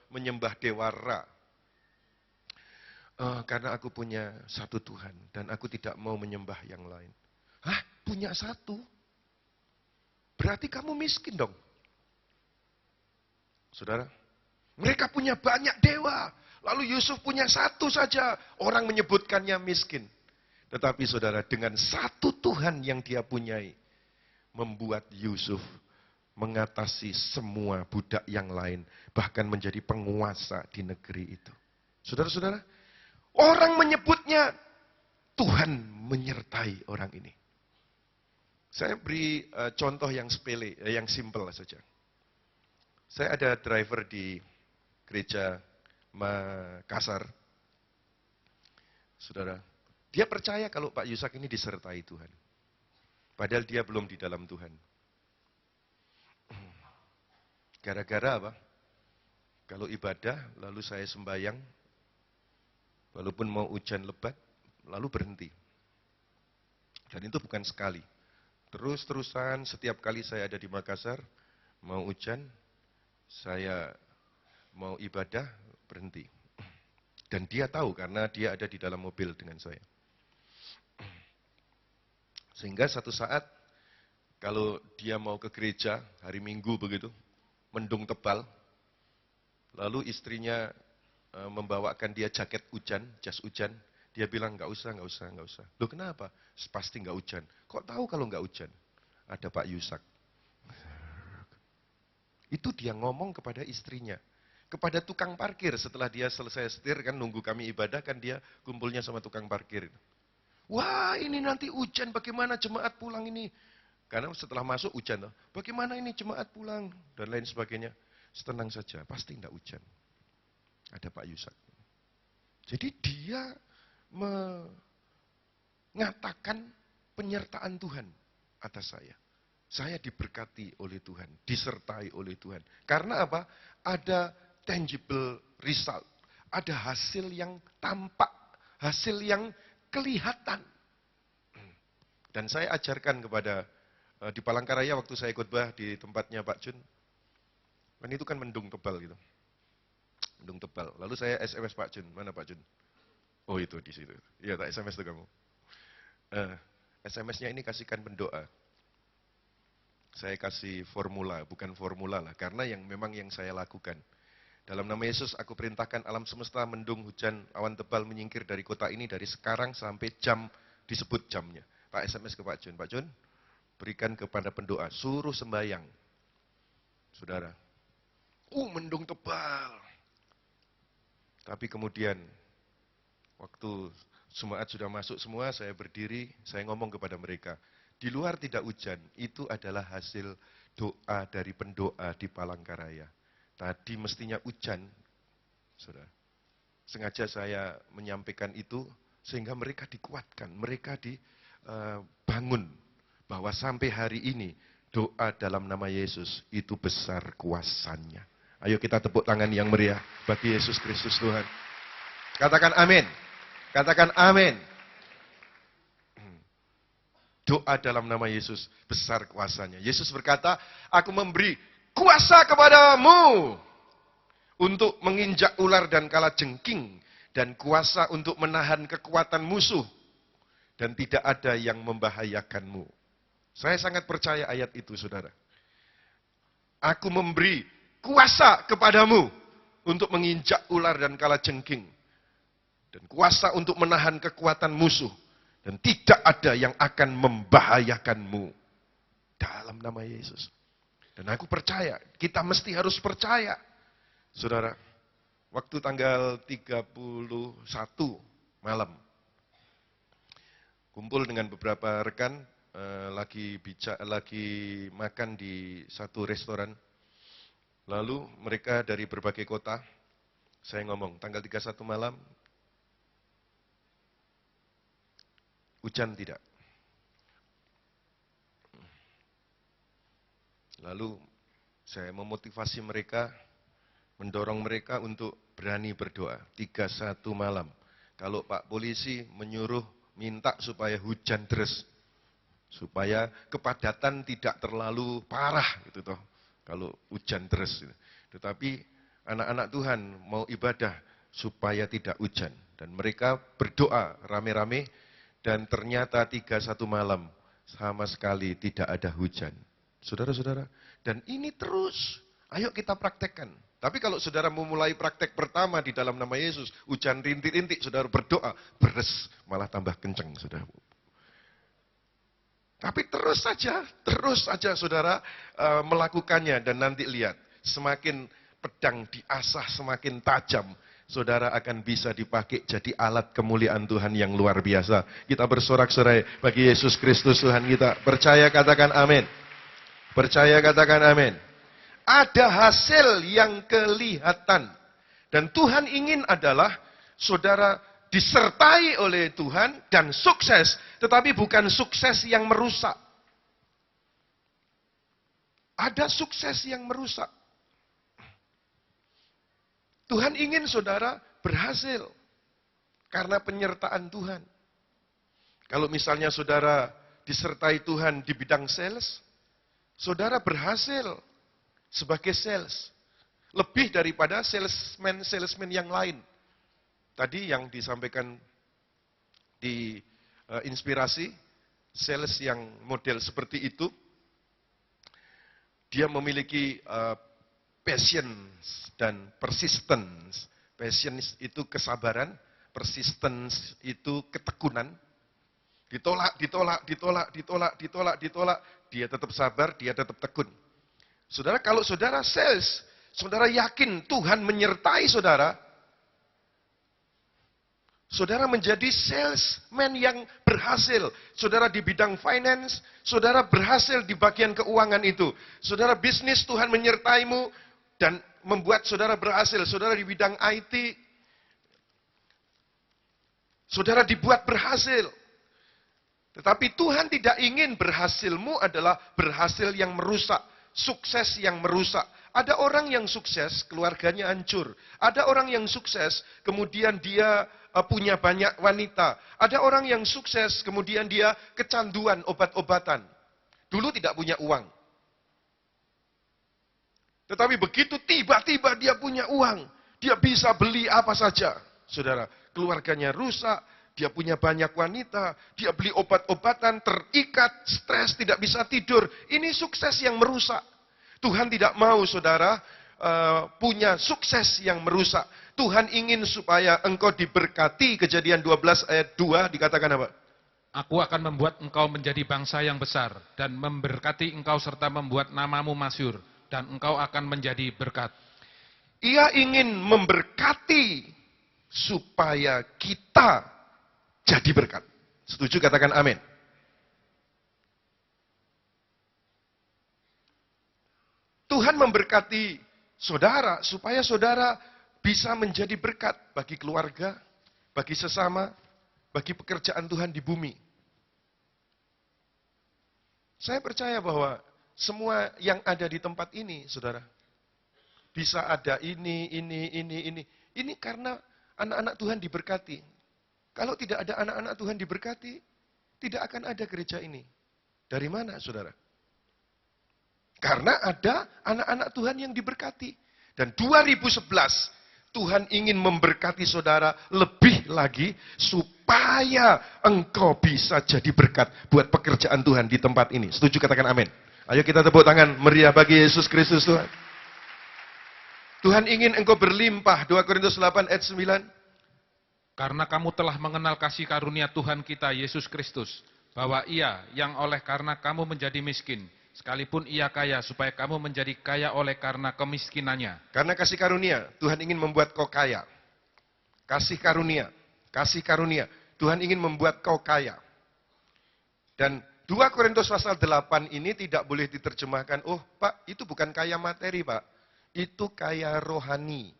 menyembah Dewa Ra? Karena aku punya satu Tuhan. Dan aku tidak mau menyembah yang lain. Hah? Punya satu? Berarti kamu miskin dong. Saudara, mereka punya banyak dewa. Lalu Yusuf punya satu saja. Orang menyebutkannya miskin. Tetapi saudara, dengan satu Tuhan yang dia punyai, membuat Yusuf mengatasi semua budak yang lain. Bahkan menjadi penguasa di negeri itu. Saudara-saudara, orang menyebutnya Tuhan menyertai orang ini. Saya beri contoh yang sepele, yang simpel saja. Saya ada driver di gereja Makassar. Saudara, dia percaya kalau Pak Yusak ini disertai Tuhan. Padahal dia belum di dalam Tuhan. Gara-gara apa? Kalau ibadah, lalu saya sembahyang, walaupun mau hujan lebat, lalu berhenti. Dan itu bukan sekali. Terus-terusan setiap kali saya ada di Makassar, mau hujan, saya mau ibadah, berhenti. Dan dia tahu karena dia ada di dalam mobil dengan saya. Sehingga satu saat, kalau dia mau ke gereja, hari Minggu begitu, mendung tebal, lalu istrinya membawakan dia jaket hujan, jas hujan, dia bilang, nggak usah. Loh kenapa? Pasti nggak hujan. Kok tahu kalau nggak hujan? Ada Pak Yusak. Itu dia ngomong kepada istrinya. Kepada tukang parkir setelah dia selesai setir kan nunggu kami ibadah kan dia kumpulnya sama tukang parkir. Wah ini nanti hujan bagaimana jemaat pulang ini. Karena setelah masuk hujan, bagaimana ini jemaat pulang dan lain sebagainya. Tenang saja, pasti tidak hujan. Ada Pak Yusak. Jadi dia mengatakan penyertaan Tuhan atas saya. Saya diberkati oleh Tuhan, disertai oleh Tuhan. Karena apa? Ada tangible result. Ada hasil yang tampak, hasil yang kelihatan. Dan saya ajarkan kepada di Palangkaraya waktu saya khotbah di tempatnya Pak Jun. Kan itu kan mendung tebal gitu. Mendung tebal. Lalu saya SMS Pak Jun. Mana Pak Jun? Oh itu di situ. Iya tak SMS tuh kamu. SMS-nya ini kasihkan pendoa. Saya kasih formula, bukan formula lah. Karena memang yang saya lakukan. Dalam nama Yesus aku perintahkan alam semesta, mendung, hujan, awan tebal menyingkir dari kota ini dari sekarang sampai jam disebut jamnya. Tak SMS ke Pak Jun. Pak Jun, berikan kepada pendoa, suruh sembahyang. Saudara, mendung tebal. Tapi kemudian, waktu jemaat sudah masuk semua, saya berdiri, saya ngomong kepada mereka, di luar tidak hujan, itu adalah hasil doa dari pendoa di Palangkaraya. Tadi mestinya hujan, saudara. Sengaja saya menyampaikan itu, sehingga mereka dikuatkan, mereka dibangun, bahwa sampai hari ini, doa dalam nama Yesus itu besar kuasanya. Ayo kita tepuk tangan yang meriah bagi Yesus Kristus Tuhan. Katakan amin. Katakan amin. Doa dalam nama Yesus besar kuasanya. Yesus berkata, aku memberi kuasa kepadamu untuk menginjak ular dan kalajengking, dan kuasa untuk menahan kekuatan musuh, dan tidak ada yang membahayakanmu. Saya sangat percaya ayat itu, saudara. Aku memberi kuasa kepadamu untuk menginjak ular dan kalajengking, dan kuasa untuk menahan kekuatan musuh, dan tidak ada yang akan membahayakanmu. Dalam nama Yesus. Dan aku percaya, kita mesti harus percaya. Saudara, waktu tanggal 31 malam, kumpul dengan beberapa rekan, lagi makan di satu restoran. Lalu mereka dari berbagai kota, saya ngomong, tanggal 31 malam, hujan tidak. Lalu saya memotivasi mereka, mendorong mereka untuk berani berdoa. 31 malam. Kalau Pak Polisi menyuruh minta supaya hujan deras, supaya kepadatan tidak terlalu parah gitu toh. Kalau hujan deras. Tetapi anak-anak Tuhan mau ibadah supaya tidak hujan. Dan mereka berdoa rame-rame. Dan ternyata 31 malam sama sekali tidak ada hujan. Saudara-saudara, dan ini terus. Ayo kita praktekkan. Tapi kalau saudara memulai praktek pertama di dalam nama Yesus, hujan rintik-rintik, saudara berdoa, beres, malah tambah kenceng, saudara. Tapi terus saja saudara melakukannya, dan nanti lihat, semakin pedang diasah, semakin tajam, saudara akan bisa dipakai jadi alat kemuliaan Tuhan yang luar biasa. Kita bersorak-sorai bagi Yesus Kristus Tuhan kita. Percaya katakan amin. Percaya katakan amin. Ada hasil yang kelihatan. Dan Tuhan ingin adalah saudara disertai oleh Tuhan dan sukses. Tetapi bukan sukses yang merusak. Ada sukses yang merusak. Tuhan ingin saudara berhasil karena penyertaan Tuhan. Kalau misalnya saudara disertai Tuhan di bidang sales, saudara berhasil sebagai sales. Lebih daripada salesman yang lain. Tadi yang disampaikan di inspirasi, sales yang model seperti itu, dia memiliki patience dan persistence. Patience itu kesabaran, persistence itu ketekunan. Ditolak, dia tetap sabar, dia tetap tekun. Saudara, kalau saudara sales, saudara yakin Tuhan menyertai saudara, Saudara menjadi salesman yang berhasil. Saudara di bidang finance, saudara berhasil di bagian keuangan itu. Saudara bisnis, Tuhan menyertaimu dan membuat saudara berhasil. Saudara di bidang IT, saudara dibuat berhasil. Tetapi Tuhan tidak ingin berhasilmu adalah berhasil yang merusak, sukses yang merusak. Ada orang yang sukses, keluarganya hancur. Ada orang yang sukses, kemudian dia punya banyak wanita. Ada orang yang sukses, kemudian dia kecanduan obat-obatan. Dulu tidak punya uang. Tetapi begitu tiba-tiba dia punya uang, dia bisa beli apa saja. Saudara, keluarganya rusak, dia punya banyak wanita, dia beli obat-obatan, terikat, stres, tidak bisa tidur. Ini sukses yang merusak. Tuhan tidak mau saudara punya sukses yang merusak. Tuhan ingin supaya engkau diberkati. Kejadian 12 ayat 2 dikatakan apa? Aku akan membuat engkau menjadi bangsa yang besar dan memberkati engkau serta membuat namamu masyhur dan engkau akan menjadi berkat. Ia ingin memberkati supaya kita jadi berkat. Setuju katakan amin. Tuhan memberkati saudara supaya saudara bisa menjadi berkat bagi keluarga, bagi sesama, bagi pekerjaan Tuhan di bumi. Saya percaya bahwa semua yang ada di tempat ini, saudara, bisa ada ini. Ini karena anak-anak Tuhan diberkati. Kalau tidak ada anak-anak Tuhan diberkati, tidak akan ada gereja ini. Dari mana, saudara? Karena ada anak-anak Tuhan yang diberkati. Dan 2011, Tuhan ingin memberkati saudara lebih lagi supaya engkau bisa jadi berkat buat pekerjaan Tuhan di tempat ini. Setuju katakan amin. Ayo kita tepuk tangan meriah bagi Yesus Kristus Tuhan. Tuhan ingin engkau berlimpah. 2 Korintus 8 ayat 9. Karena kamu telah mengenal kasih karunia Tuhan kita Yesus Kristus, bahwa Ia yang oleh karena kamu menjadi miskin, sekalipun Ia kaya, supaya kamu menjadi kaya oleh karena kemiskinannya. Karena kasih karunia, Tuhan ingin membuat kau kaya. Kasih karunia. Tuhan ingin membuat kau kaya. Dan 2 Korintus pasal 8 ini tidak boleh diterjemahkan, oh Pak, itu bukan kaya materi Pak, itu kaya rohani.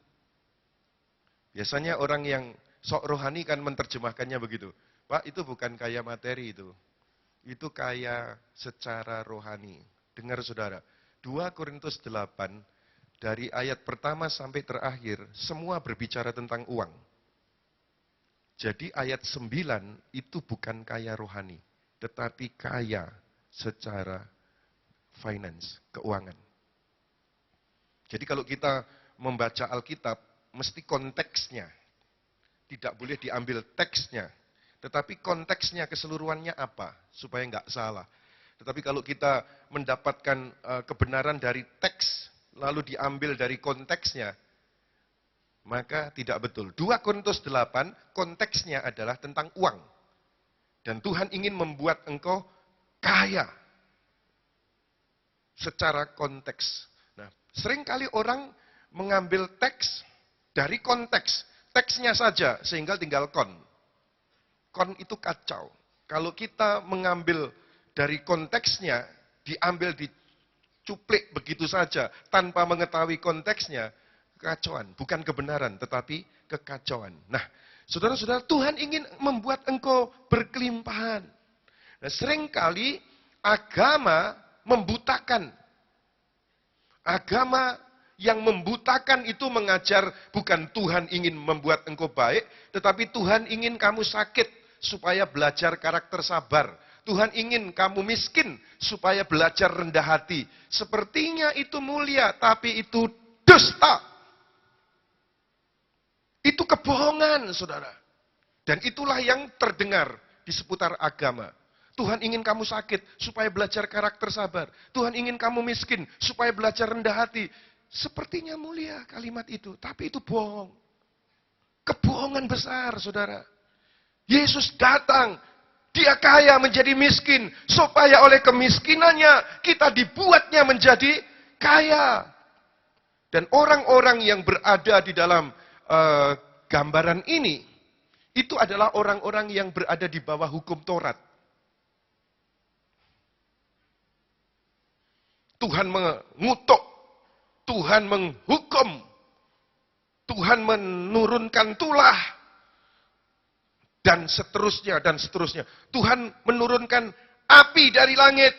Biasanya orang yang sok rohani kan menerjemahkannya begitu. Pak, itu bukan kaya materi itu kaya secara rohani. Dengar saudara, 2 Korintus 8 dari ayat pertama sampai terakhir semua berbicara tentang uang. Jadi ayat 9 itu bukan kaya rohani, tetapi kaya secara finance, keuangan. Jadi kalau kita membaca Alkitab, mesti konteksnya. Tidak boleh diambil teksnya. Tetapi konteksnya keseluruhannya apa? Supaya nggak salah. Tetapi kalau kita mendapatkan kebenaran dari teks, lalu diambil dari konteksnya, maka tidak betul. 2 Korintus 8, konteksnya adalah tentang uang. Dan Tuhan ingin membuat engkau kaya. Secara konteks. Nah, seringkali orang mengambil teks dari konteks. Teksnya saja, sehingga tinggal kon. Kon itu kacau. Kalau kita mengambil dari konteksnya, diambil dicuplik begitu saja, tanpa mengetahui konteksnya, kekacauan. Bukan kebenaran, tetapi kekacauan. Nah, saudara-saudara, Tuhan ingin membuat engkau berkelimpahan. Nah, seringkali agama membutakan. Agama yang membutakan itu mengajar bukan Tuhan ingin membuat engkau baik, tetapi Tuhan ingin kamu sakit supaya belajar karakter sabar. Tuhan ingin kamu miskin supaya belajar rendah hati. Sepertinya itu mulia, tapi itu dusta. Itu kebohongan, saudara. Dan itulah yang terdengar di seputar agama. Tuhan ingin kamu sakit supaya belajar karakter sabar. Tuhan ingin kamu miskin supaya belajar rendah hati. Sepertinya mulia kalimat itu, tapi itu bohong. Kebohongan besar, saudara. Yesus datang, dia kaya menjadi miskin, supaya oleh kemiskinannya kita dibuatnya menjadi kaya. Dan orang-orang yang berada di dalam gambaran ini, itu adalah orang-orang yang berada di bawah hukum Taurat. Tuhan mengutuk, Tuhan menghukum, Tuhan menurunkan tulah, dan seterusnya, dan seterusnya. Tuhan menurunkan api dari langit.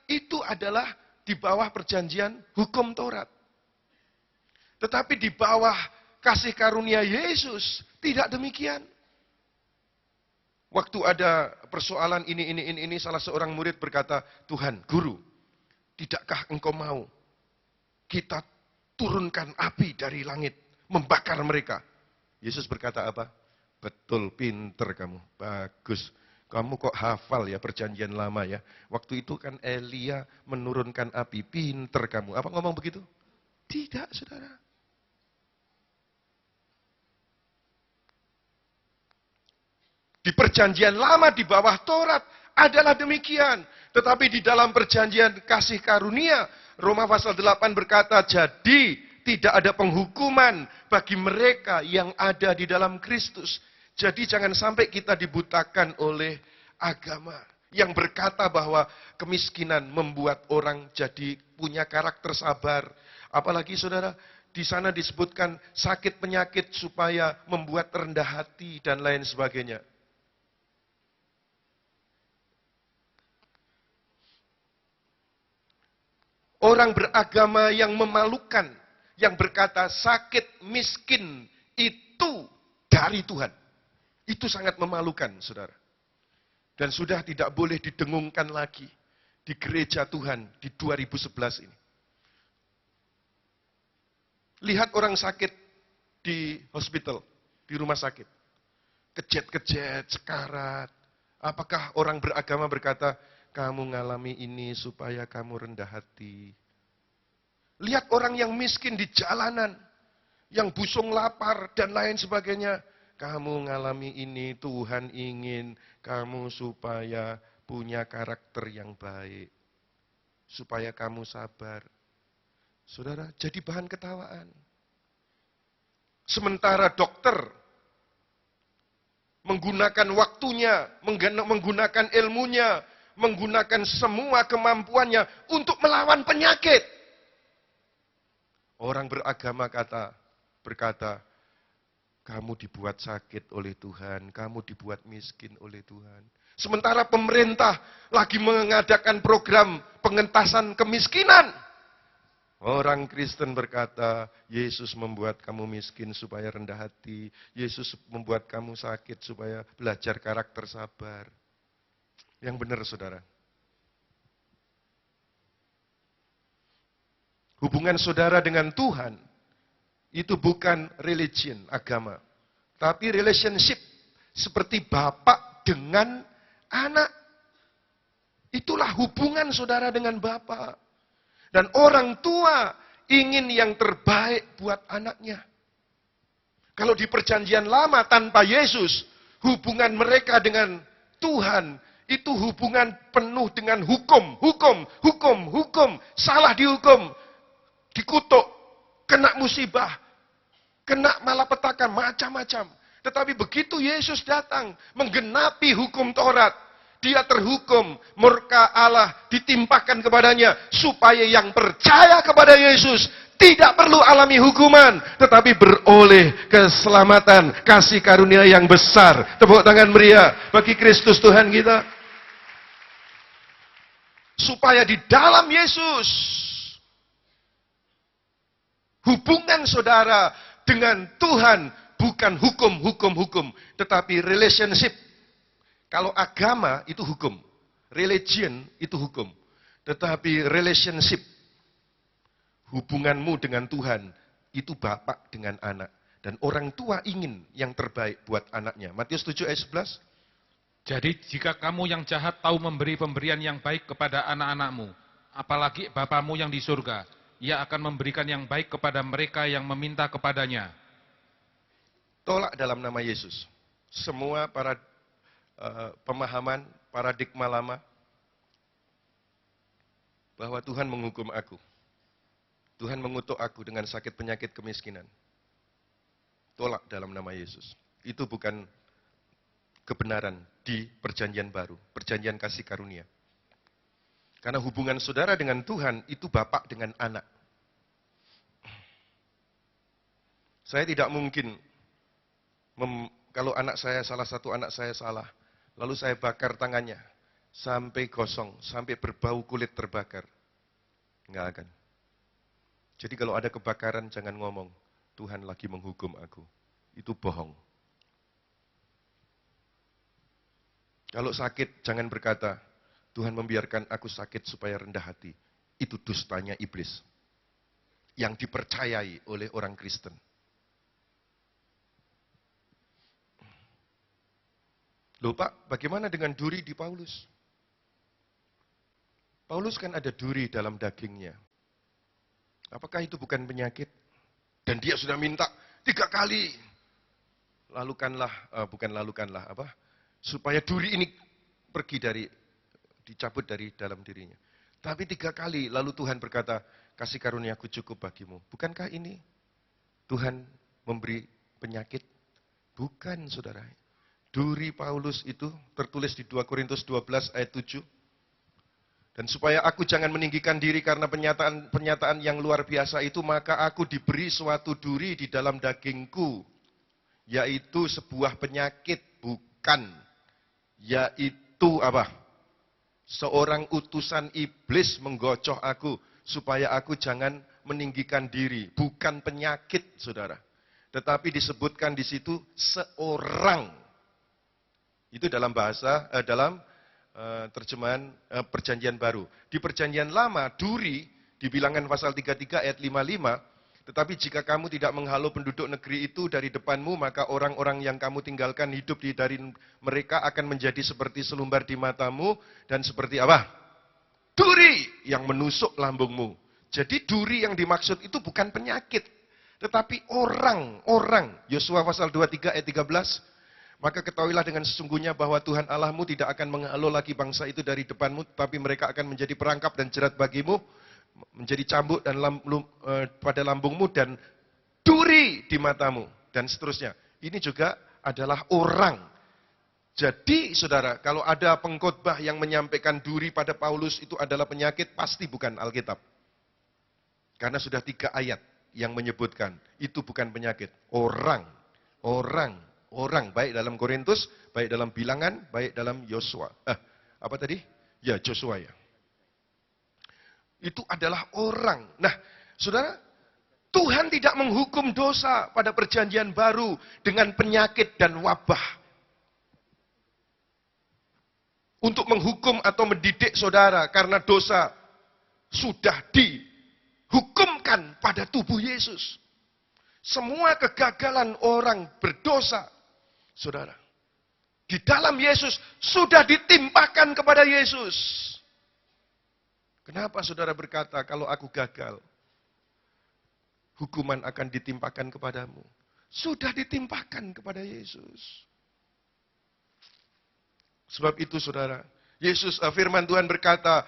Itu adalah di bawah perjanjian hukum Taurat. Tetapi di bawah kasih karunia Yesus, tidak demikian. Waktu ada persoalan ini, salah seorang murid berkata, Tuhan, Guru, tidakkah engkau mau kita turunkan api dari langit, membakar mereka? Yesus berkata apa? Betul, pinter kamu, bagus. Kamu kok hafal ya perjanjian lama ya. Waktu itu kan Elia menurunkan api, pinter kamu. Apa ngomong begitu? Tidak, saudara. Di perjanjian lama di bawah Taurat adalah demikian. Tetapi di dalam perjanjian kasih karunia, Roma pasal 8 berkata, jadi tidak ada penghukuman bagi mereka yang ada di dalam Kristus. Jadi jangan sampai kita dibutakan oleh agama yang berkata bahwa kemiskinan membuat orang jadi punya karakter sabar. Apalagi saudara, di sana disebutkan sakit penyakit supaya membuat rendah hati dan lain sebagainya. Orang beragama yang memalukan, yang berkata sakit miskin itu dari Tuhan. Itu sangat memalukan, saudara. Dan sudah tidak boleh didengungkan lagi di gereja Tuhan di 2011 ini. Lihat orang sakit di hospital, di rumah sakit. Kejet-kejet, sekarat. Apakah orang beragama berkata, kamu ngalami ini supaya kamu rendah hati. Lihat orang yang miskin di jalanan, yang busung lapar dan lain sebagainya. Kamu ngalami ini, Tuhan ingin kamu supaya punya karakter yang baik. Supaya kamu sabar. Saudara, jadi bahan ketawaan. Sementara dokter menggunakan waktunya, menggunakan ilmunya, menggunakan semua kemampuannya untuk melawan penyakit. Orang beragama berkata, kamu dibuat sakit oleh Tuhan, kamu dibuat miskin oleh Tuhan. Sementara pemerintah lagi mengadakan program pengentasan kemiskinan. Orang Kristen berkata, Yesus membuat kamu miskin supaya rendah hati. Yesus membuat kamu sakit supaya belajar karakter sabar. Yang benar, saudara. Hubungan saudara dengan Tuhan itu bukan religion, agama. Tapi relationship. Seperti bapak dengan anak. Itulah hubungan saudara dengan bapak. Dan orang tua ingin yang terbaik buat anaknya. Kalau di perjanjian lama tanpa Yesus, hubungan mereka dengan Tuhan, itu hubungan penuh dengan hukum. Salah dihukum, dikutuk, kena musibah, kena malapetaka, macam-macam. Tetapi begitu Yesus datang, menggenapi hukum Taurat, dia terhukum, murka Allah ditimpakan kepadanya, supaya yang percaya kepada Yesus tidak perlu alami hukuman, tetapi beroleh keselamatan, kasih karunia yang besar. Tepuk tangan meriah bagi Kristus Tuhan kita. Supaya di dalam Yesus, hubungan saudara dengan Tuhan bukan hukum, tetapi relationship. Kalau agama itu hukum, religion itu hukum, tetapi relationship, hubunganmu dengan Tuhan itu bapak dengan anak. Dan orang tua ingin yang terbaik buat anaknya. Matius 7 ayat 11. Jadi jika kamu yang jahat tahu memberi pemberian yang baik kepada anak-anakmu, apalagi Bapamu yang di surga, Ia akan memberikan yang baik kepada mereka yang meminta kepadanya. Tolak dalam nama Yesus. Semua pemahaman, paradigma lama, bahwa Tuhan menghukum aku. Tuhan mengutuk aku dengan sakit penyakit kemiskinan. Tolak dalam nama Yesus. Itu bukan kebenaran di perjanjian baru, perjanjian kasih karunia. Karena hubungan saudara dengan Tuhan itu bapak dengan anak. Saya tidak mungkin, kalau salah satu anak saya salah, lalu saya bakar tangannya, sampai gosong, sampai berbau kulit terbakar. Enggak akan. Jadi kalau ada kebakaran jangan ngomong, Tuhan lagi menghukum aku. Itu bohong. Kalau sakit jangan berkata, Tuhan membiarkan aku sakit supaya rendah hati. Itu dustanya iblis. Yang dipercayai oleh orang Kristen. Loh Pak, bagaimana dengan duri di Paulus? Paulus kan ada duri dalam dagingnya. Apakah itu bukan penyakit? Dan dia sudah minta 3 kali. Supaya duri ini dicabut dari dalam dirinya. Tapi 3 kali, lalu Tuhan berkata, kasih karuniaku cukup bagimu. Bukankah ini Tuhan memberi penyakit? Bukan, saudara. Duri Paulus itu tertulis di 2 Korintus 12 ayat 7. Dan supaya aku jangan meninggikan diri karena pernyataan yang luar biasa itu, maka aku diberi suatu duri di dalam dagingku, yaitu sebuah penyakit, bukan, yaitu apa? Seorang utusan iblis menggocoh aku, supaya aku jangan meninggikan diri. Bukan penyakit, saudara. Tetapi disebutkan di situ seorang. Itu dalam terjemahan perjanjian baru. Di perjanjian lama, duri, di bilangan pasal 33 ayat 55, tetapi jika kamu tidak menghalau penduduk negeri itu dari depanmu, maka orang-orang yang kamu tinggalkan hidup dari mereka akan menjadi seperti selumbar di matamu, dan seperti apa? Duri yang menusuk lambungmu. Jadi duri yang dimaksud itu bukan penyakit, tetapi orang. Yosua pasal 23 ayat 13, maka ketahuilah dengan sesungguhnya bahwa Tuhan Allahmu tidak akan menghalau lagi bangsa itu dari depanmu, tapi mereka akan menjadi perangkap dan jerat bagimu, menjadi cambuk dan pada lambungmu dan duri di matamu, dan seterusnya. Ini juga adalah orang. Jadi saudara, kalau ada pengkhotbah yang menyampaikan duri pada Paulus itu adalah penyakit, pasti bukan Alkitab. Karena sudah 3 ayat yang menyebutkan itu bukan penyakit. Orang, baik dalam Korintus, baik dalam bilangan, baik dalam Yosua. Apa tadi? Ya, Joshua ya. Itu adalah orang. Nah, saudara, Tuhan tidak menghukum dosa pada perjanjian baru dengan penyakit dan wabah. Untuk menghukum atau mendidik saudara karena dosa sudah dihukumkan pada tubuh Yesus. Semua kegagalan orang berdosa, saudara, di dalam Yesus sudah ditimpakan kepada Yesus. Kenapa saudara berkata, kalau aku gagal, hukuman akan ditimpakan kepadamu? Sudah ditimpakan kepada Yesus. Sebab itu saudara, firman Tuhan berkata,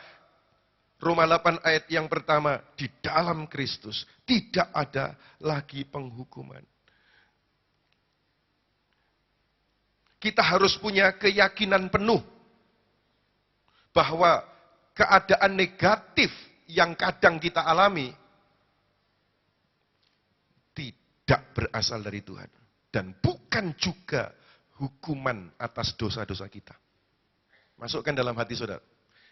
Roma 8 ayat yang pertama, di dalam Kristus tidak ada lagi penghukuman. Kita harus punya keyakinan penuh bahwa keadaan negatif yang kadang kita alami tidak berasal dari Tuhan. Dan bukan juga hukuman atas dosa-dosa kita. Masukkan dalam hati saudara.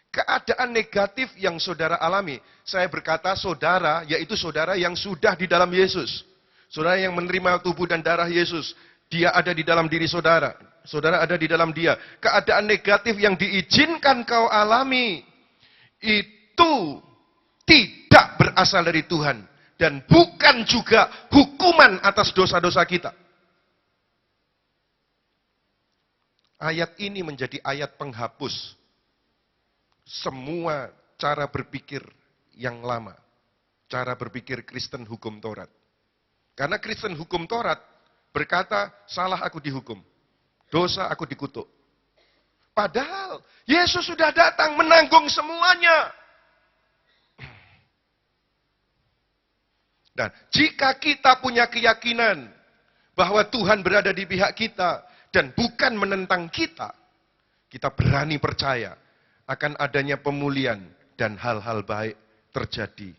Keadaan negatif yang saudara alami, saya berkata saudara, yaitu saudara yang sudah di dalam Yesus. Saudara yang menerima tubuh dan darah Yesus. Dia ada di dalam diri saudara. Saudara ada di dalam dia. Keadaan negatif yang diizinkan kau alami, itu tidak berasal dari Tuhan. Dan bukan juga hukuman atas dosa-dosa kita. Ayat ini menjadi ayat penghapus semua cara berpikir yang lama. Cara berpikir Kristen hukum Taurat. Karena Kristen hukum Taurat berkata, salah aku dihukum. Dosa aku dikutuk. Padahal Yesus sudah datang menanggung semuanya. Dan jika kita punya keyakinan bahwa Tuhan berada di pihak kita, dan bukan menentang kita, kita berani percaya akan adanya pemulihan dan hal-hal baik terjadi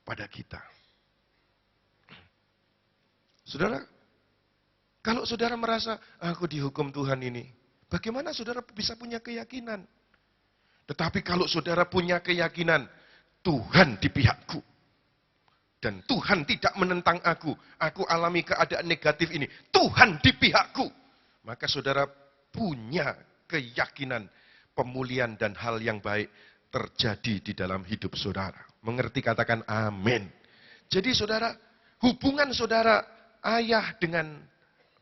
pada kita. Saudara, kalau saudara merasa, aku dihukum Tuhan ini, bagaimana saudara bisa punya keyakinan? Tetapi kalau saudara punya keyakinan, Tuhan di pihakku, dan Tuhan tidak menentang aku alami keadaan negatif ini, Tuhan di pihakku, maka saudara punya keyakinan pemulihan dan hal yang baik terjadi di dalam hidup saudara. Mengerti, katakan amin. Jadi saudara, hubungan saudara ayah dengan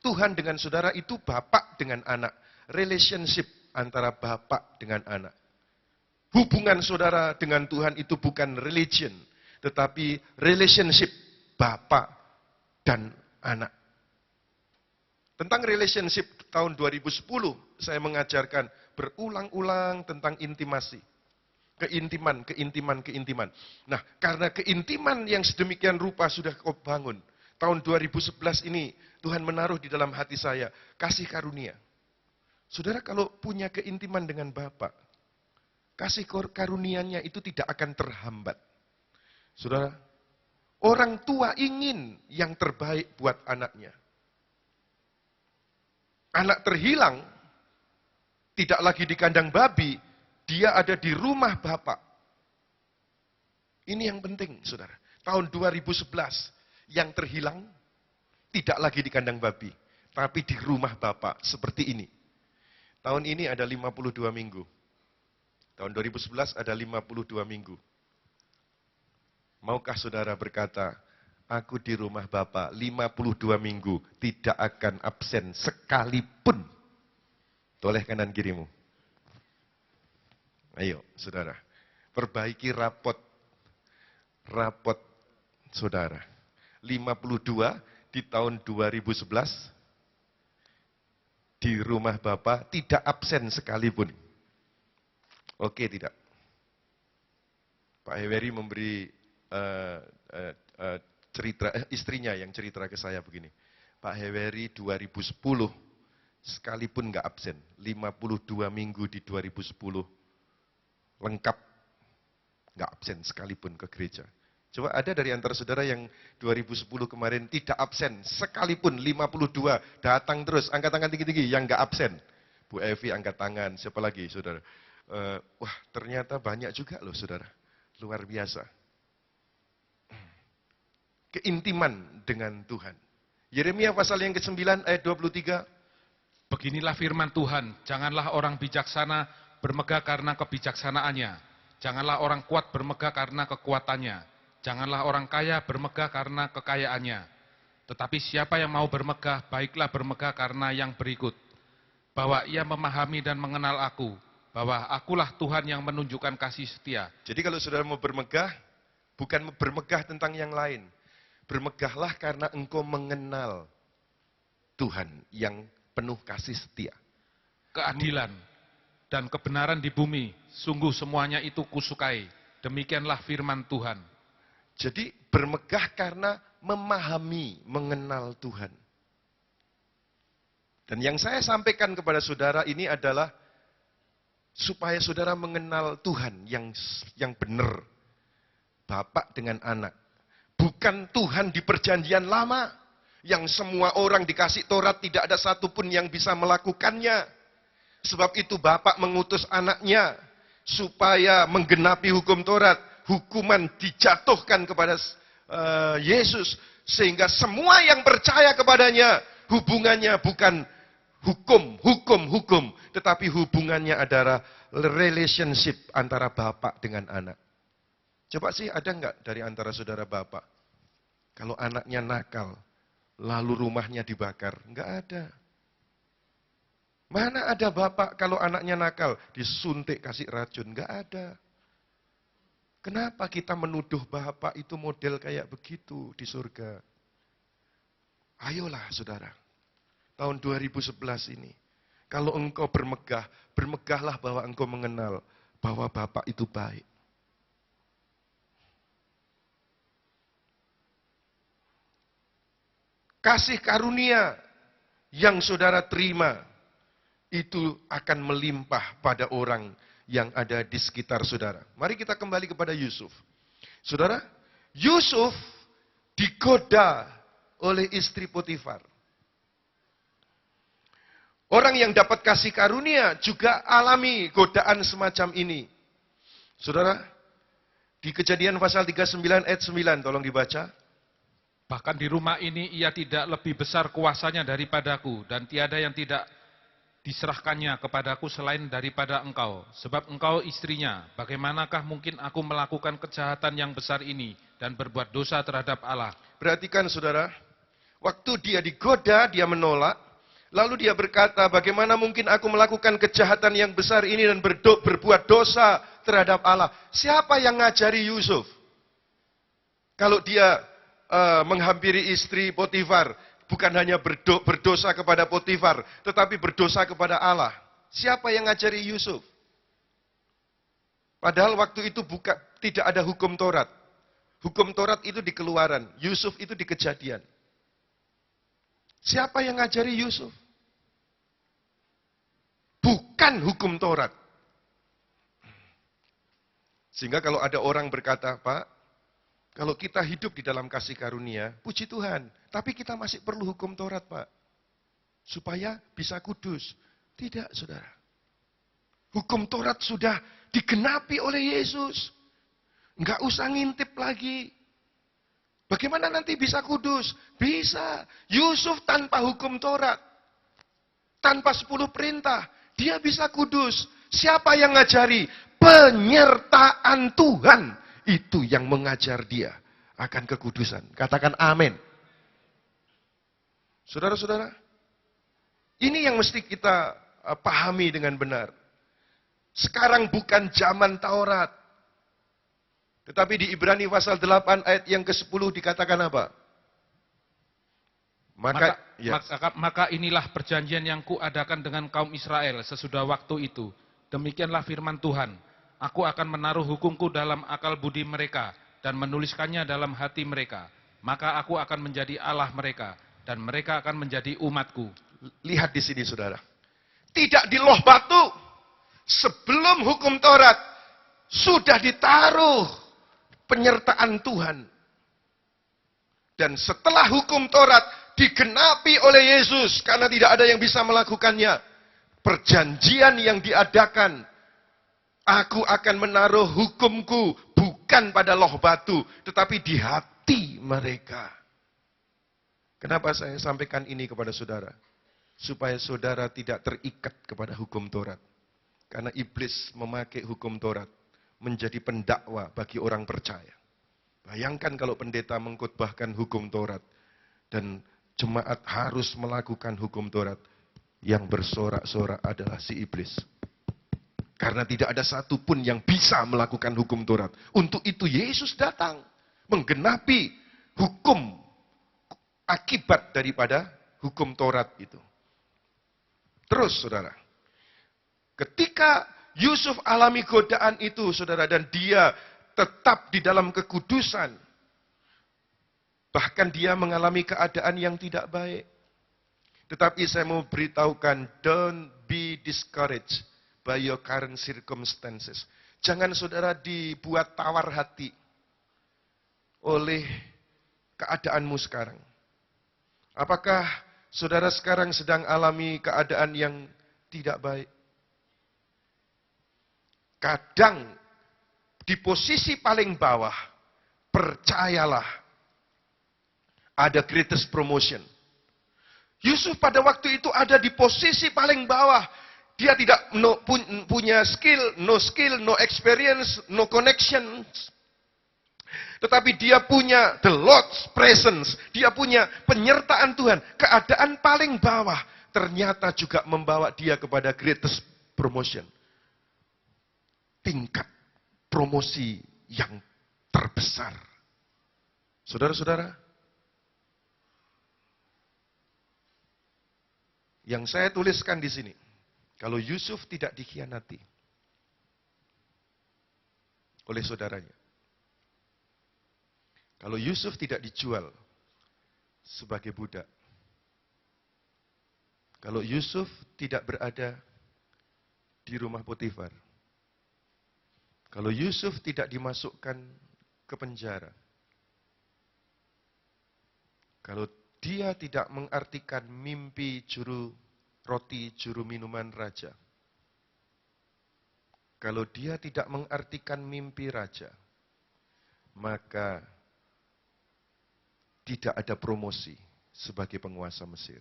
Tuhan dengan saudara itu bapak dengan anak. Relationship antara bapak dengan anak. Hubungan saudara dengan Tuhan itu bukan religion, tetapi relationship bapak dan anak. Tentang relationship tahun 2010, saya mengajarkan berulang-ulang tentang intimasi. Keintiman. Nah, karena keintiman yang sedemikian rupa sudah kau bangun. Tahun 2011 ini Tuhan menaruh di dalam hati saya kasih karunia. Saudara kalau punya keintiman dengan Bapa, kasih karunia-Nya itu tidak akan terhambat. Saudara, orang tua ingin yang terbaik buat anaknya. Anak terhilang, tidak lagi di kandang babi, dia ada di rumah Bapak. Ini yang penting, saudara. Tahun 2011, yang terhilang, tidak lagi di kandang babi, tapi di rumah Bapak, seperti ini. Tahun ini ada 52 minggu. Tahun 2011 ada 52 minggu. Maukah saudara berkata, aku di rumah Bapak 52 minggu, tidak akan absen sekalipun. Toleh kanan kirimu. Ayo saudara, perbaiki rapot saudara. 52 di tahun 2011, di rumah Bapak tidak absen sekalipun. Oke tidak? Pak Heweri memberi cerita, istrinya yang cerita ke saya begini. Pak Heweri 2010 sekalipun nggak absen. 52 minggu di 2010 lengkap, nggak absen sekalipun ke gereja. Coba ada dari antara saudara yang 2010 kemarin tidak absen sekalipun, 52 datang terus, angkat tangan tinggi-tinggi yang nggak absen. Bu Evi angkat tangan, siapa lagi saudara? Wah ternyata banyak juga loh saudara, luar biasa. Keintiman dengan Tuhan. Yeremia pasal yang ke-9 ayat 23. Beginilah firman Tuhan, janganlah orang bijaksana bermegah karena kebijaksanaannya. Janganlah orang kuat bermegah karena kekuatannya. Janganlah orang kaya bermegah karena kekayaannya. Tetapi siapa yang mau bermegah, baiklah bermegah karena yang berikut. Bahwa ia memahami dan mengenal aku. Bahwa akulah Tuhan yang menunjukkan kasih setia. Jadi kalau saudara mau bermegah, bukan bermegah tentang yang lain. Bermegahlah karena engkau mengenal Tuhan yang penuh kasih setia. Keadilan dan kebenaran di bumi, sungguh semuanya itu kusukai. Demikianlah firman Tuhan. Jadi bermegah karena memahami, mengenal Tuhan. Dan yang saya sampaikan kepada saudara ini adalah supaya saudara mengenal Tuhan yang benar. Bapak dengan anak. Bukan Tuhan di perjanjian lama. Yang semua orang dikasih Taurat tidak ada satupun yang bisa melakukannya. Sebab itu Bapak mengutus anaknya supaya menggenapi hukum Taurat. Hukuman dijatuhkan kepada Yesus. Sehingga semua yang percaya kepadanya, hubungannya bukan hukum. Tetapi hubungannya adalah relationship antara bapak dengan anak. Coba sih ada enggak dari antara saudara bapak? Kalau anaknya nakal, lalu rumahnya dibakar? Enggak ada. Mana ada bapak kalau anaknya nakal, disuntik kasih racun? Enggak ada. Kenapa kita menuduh Bapak itu model kayak begitu di surga? Ayolah saudara, tahun 2011 ini, kalau engkau bermegah, bermegahlah bahwa engkau mengenal bahwa Bapak itu baik. Kasih karunia yang saudara terima itu akan melimpah pada orang yang ada di sekitar saudara. Mari kita kembali kepada Yusuf. Saudara, Yusuf digoda oleh istri Potifar. Orang yang dapat kasih karunia juga alami godaan semacam ini. Saudara, di Kejadian pasal 39 ayat 9, tolong dibaca. Bahkan di rumah ini ia tidak lebih besar kuasanya daripadaku, dan tiada yang tidak diserahkannya kepadaku selain daripada engkau. Sebab engkau istrinya, bagaimanakah mungkin aku melakukan kejahatan yang besar ini dan berbuat dosa terhadap Allah? Perhatikan saudara, waktu dia digoda, dia menolak. Lalu dia berkata, bagaimana mungkin aku melakukan kejahatan yang besar ini dan berbuat dosa terhadap Allah? Siapa yang ngajari Yusuf? Kalau dia menghampiri istri Potifar, bukan hanya berdosa kepada Potifar, tetapi berdosa kepada Allah. Siapa yang ngajari Yusuf? Padahal waktu itu tidak ada hukum Taurat. Hukum Taurat itu di Keluaran, Yusuf itu di Kejadian. Siapa yang ngajari Yusuf? Bukan hukum Taurat. Sehingga kalau ada orang berkata, Pak, kalau kita hidup di dalam kasih karunia, puji Tuhan. Tapi kita masih perlu hukum Taurat, Pak. Supaya bisa kudus. Tidak, saudara. Hukum Taurat sudah digenapi oleh Yesus. Enggak usah ngintip lagi. Bagaimana nanti bisa kudus? Bisa. Yusuf tanpa hukum Taurat. Tanpa 10 perintah. Dia bisa kudus. Siapa yang ngajari? Penyertaan Tuhan. Itu yang mengajar dia akan kekudusan. Katakan amin. Saudara-saudara, ini yang mesti kita pahami dengan benar. Sekarang bukan zaman Taurat. Tetapi di Ibrani pasal 8 ayat yang ke-10 dikatakan apa? Maka inilah perjanjian yang kuadakan dengan kaum Israel sesudah waktu itu. Demikianlah firman Tuhan. Aku akan menaruh hukumku dalam akal budi mereka dan menuliskannya dalam hati mereka. Maka aku akan menjadi Allah mereka dan mereka akan menjadi umatku. Lihat di sini saudara. Tidak di loh batu. Sebelum hukum Taurat sudah ditaruh penyertaan Tuhan. Dan setelah hukum Taurat digenapi oleh Yesus karena tidak ada yang bisa melakukannya. Perjanjian yang diadakan, aku akan menaruh hukumku bukan pada loh batu, tetapi di hati mereka. Kenapa saya sampaikan ini kepada saudara? Supaya saudara tidak terikat kepada hukum Taurat. Karena iblis memakai hukum Taurat menjadi pendakwa bagi orang percaya. Bayangkan kalau pendeta mengkhotbahkan hukum Taurat dan jemaat harus melakukan hukum Taurat, yang bersorak-sorak adalah si iblis. Karena tidak ada satupun yang bisa melakukan hukum Taurat. Untuk itu Yesus datang menggenapi hukum akibat daripada hukum Taurat itu. Terus saudara, ketika Yusuf alami godaan itu saudara, dan dia tetap di dalam kekudusan, bahkan dia mengalami keadaan yang tidak baik. Tetapi saya mau beritahukan, don't be discouraged by your current circumstances. Jangan saudara dibuat tawar hati oleh keadaanmu sekarang. Apakah saudara sekarang sedang alami keadaan yang tidak baik? Kadang di posisi paling bawah, percayalah, ada greatest promotion. Yusuf pada waktu itu ada di posisi paling bawah. Dia tidak punya skill, no experience, no connections. Tetapi dia punya the Lord's presence. Dia punya penyertaan Tuhan. Keadaan paling bawah ternyata juga membawa dia kepada greatest promotion. Tingkat promosi yang terbesar. Saudara-saudara, yang saya tuliskan di sini, kalau Yusuf tidak dikhianati oleh saudaranya, kalau Yusuf tidak dijual sebagai budak, Kalau Yusuf tidak berada di rumah Potifar, kalau Yusuf tidak dimasukkan ke penjara, kalau dia tidak mengartikan mimpi juru roti, juru minuman raja, kalau dia tidak mengartikan mimpi raja, maka tidak ada promosi sebagai penguasa Mesir.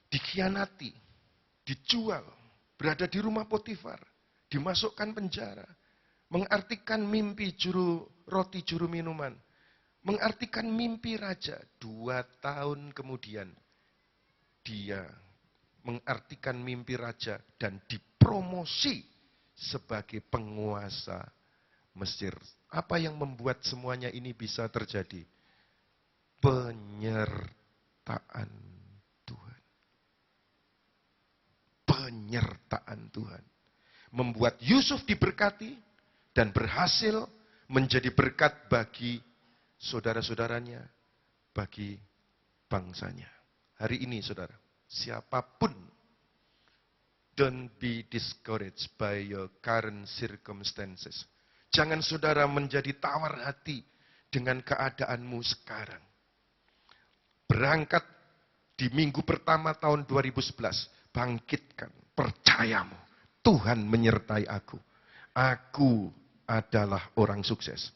Dikhianati, dijual, berada di rumah Potifar, dimasukkan penjara, mengartikan mimpi juru roti, juru minuman, mengartikan mimpi raja. 2 tahun kemudian, dia mengartikan mimpi raja dan dipromosi sebagai penguasa Mesir. Apa yang membuat semuanya ini bisa terjadi? Penyertaan Tuhan. Penyertaan Tuhan. Membuat Yusuf diberkati dan berhasil menjadi berkat bagi saudara-saudaranya, bagi bangsanya. Hari ini saudara, siapapun, don't be discouraged by your current circumstances. Jangan saudara menjadi tawar hati dengan keadaanmu sekarang. Berangkat di minggu pertama tahun 2011, bangkitkan percayamu. Tuhan menyertai aku. Aku adalah orang sukses.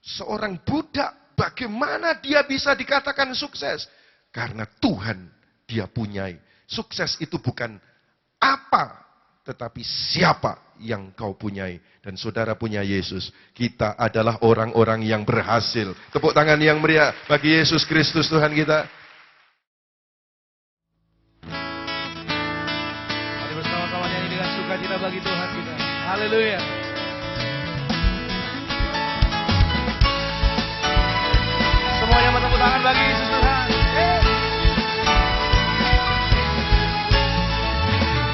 Seorang budak, bagaimana dia bisa dikatakan sukses? Karena Tuhan dia punyai. Sukses itu bukan apa, tetapi siapa yang kau punyai. Dan saudara punya Yesus. Kita adalah orang-orang yang berhasil. Tepuk tangan yang meriah bagi Yesus Kristus Tuhan kita. Mari bersama-sama nyanyi dengan sukacita bagi Tuhan kita. Haleluya. Semuanya bertepuk tangan bagi Yesus Tuhan.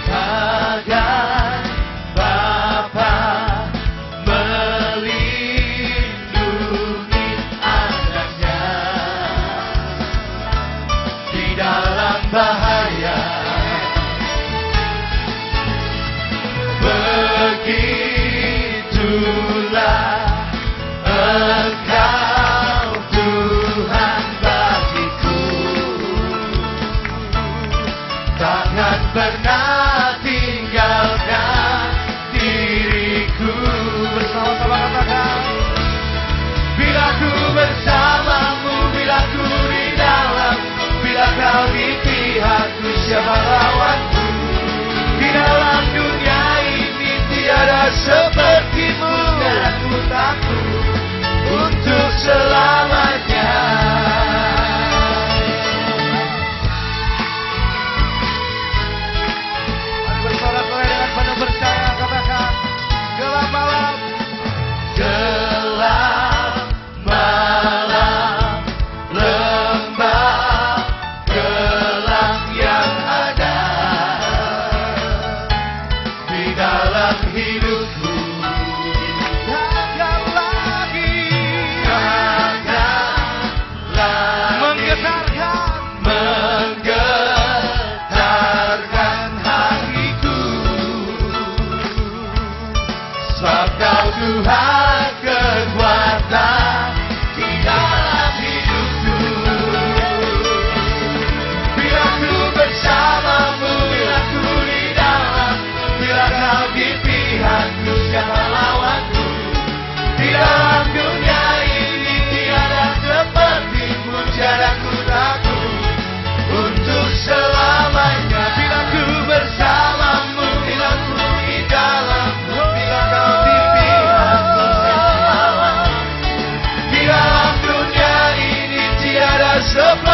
Agar Bapa melindungi anaknya di dalam bahaya. Begitulah Engkau Tuhan bagiku, takkan pernah tinggalkan diriku. Bersama-sama katakan, Bila ku bersamamu, bila ku di dalam, bila kau di pihakku, siapa lawanku? Di dalam dunia ini tiada sepertimu, dan aku takut untuk selamanya. mari bersorak-sorai dengan penuh percaya. Katakan, gelap malam, Gelap malam, lembah gelap yang ada di dalam hidupku. takkan lagi menggetarkan hatiku. Sebab Kau Tuhan kekuatan di dalam hidupku. Bila ku bersamamu, bila ku di dalam, bila Kau di pihakku, siapa lawanku? Di dalam dunia ini tiada sepertimu, tiada ku takut untuk selamanya. Bila ku bersamamu, bila ku di dalammu, bila Kau di pihakku, siapa lawanku? Di dalam dunia ini tiada sepertimu.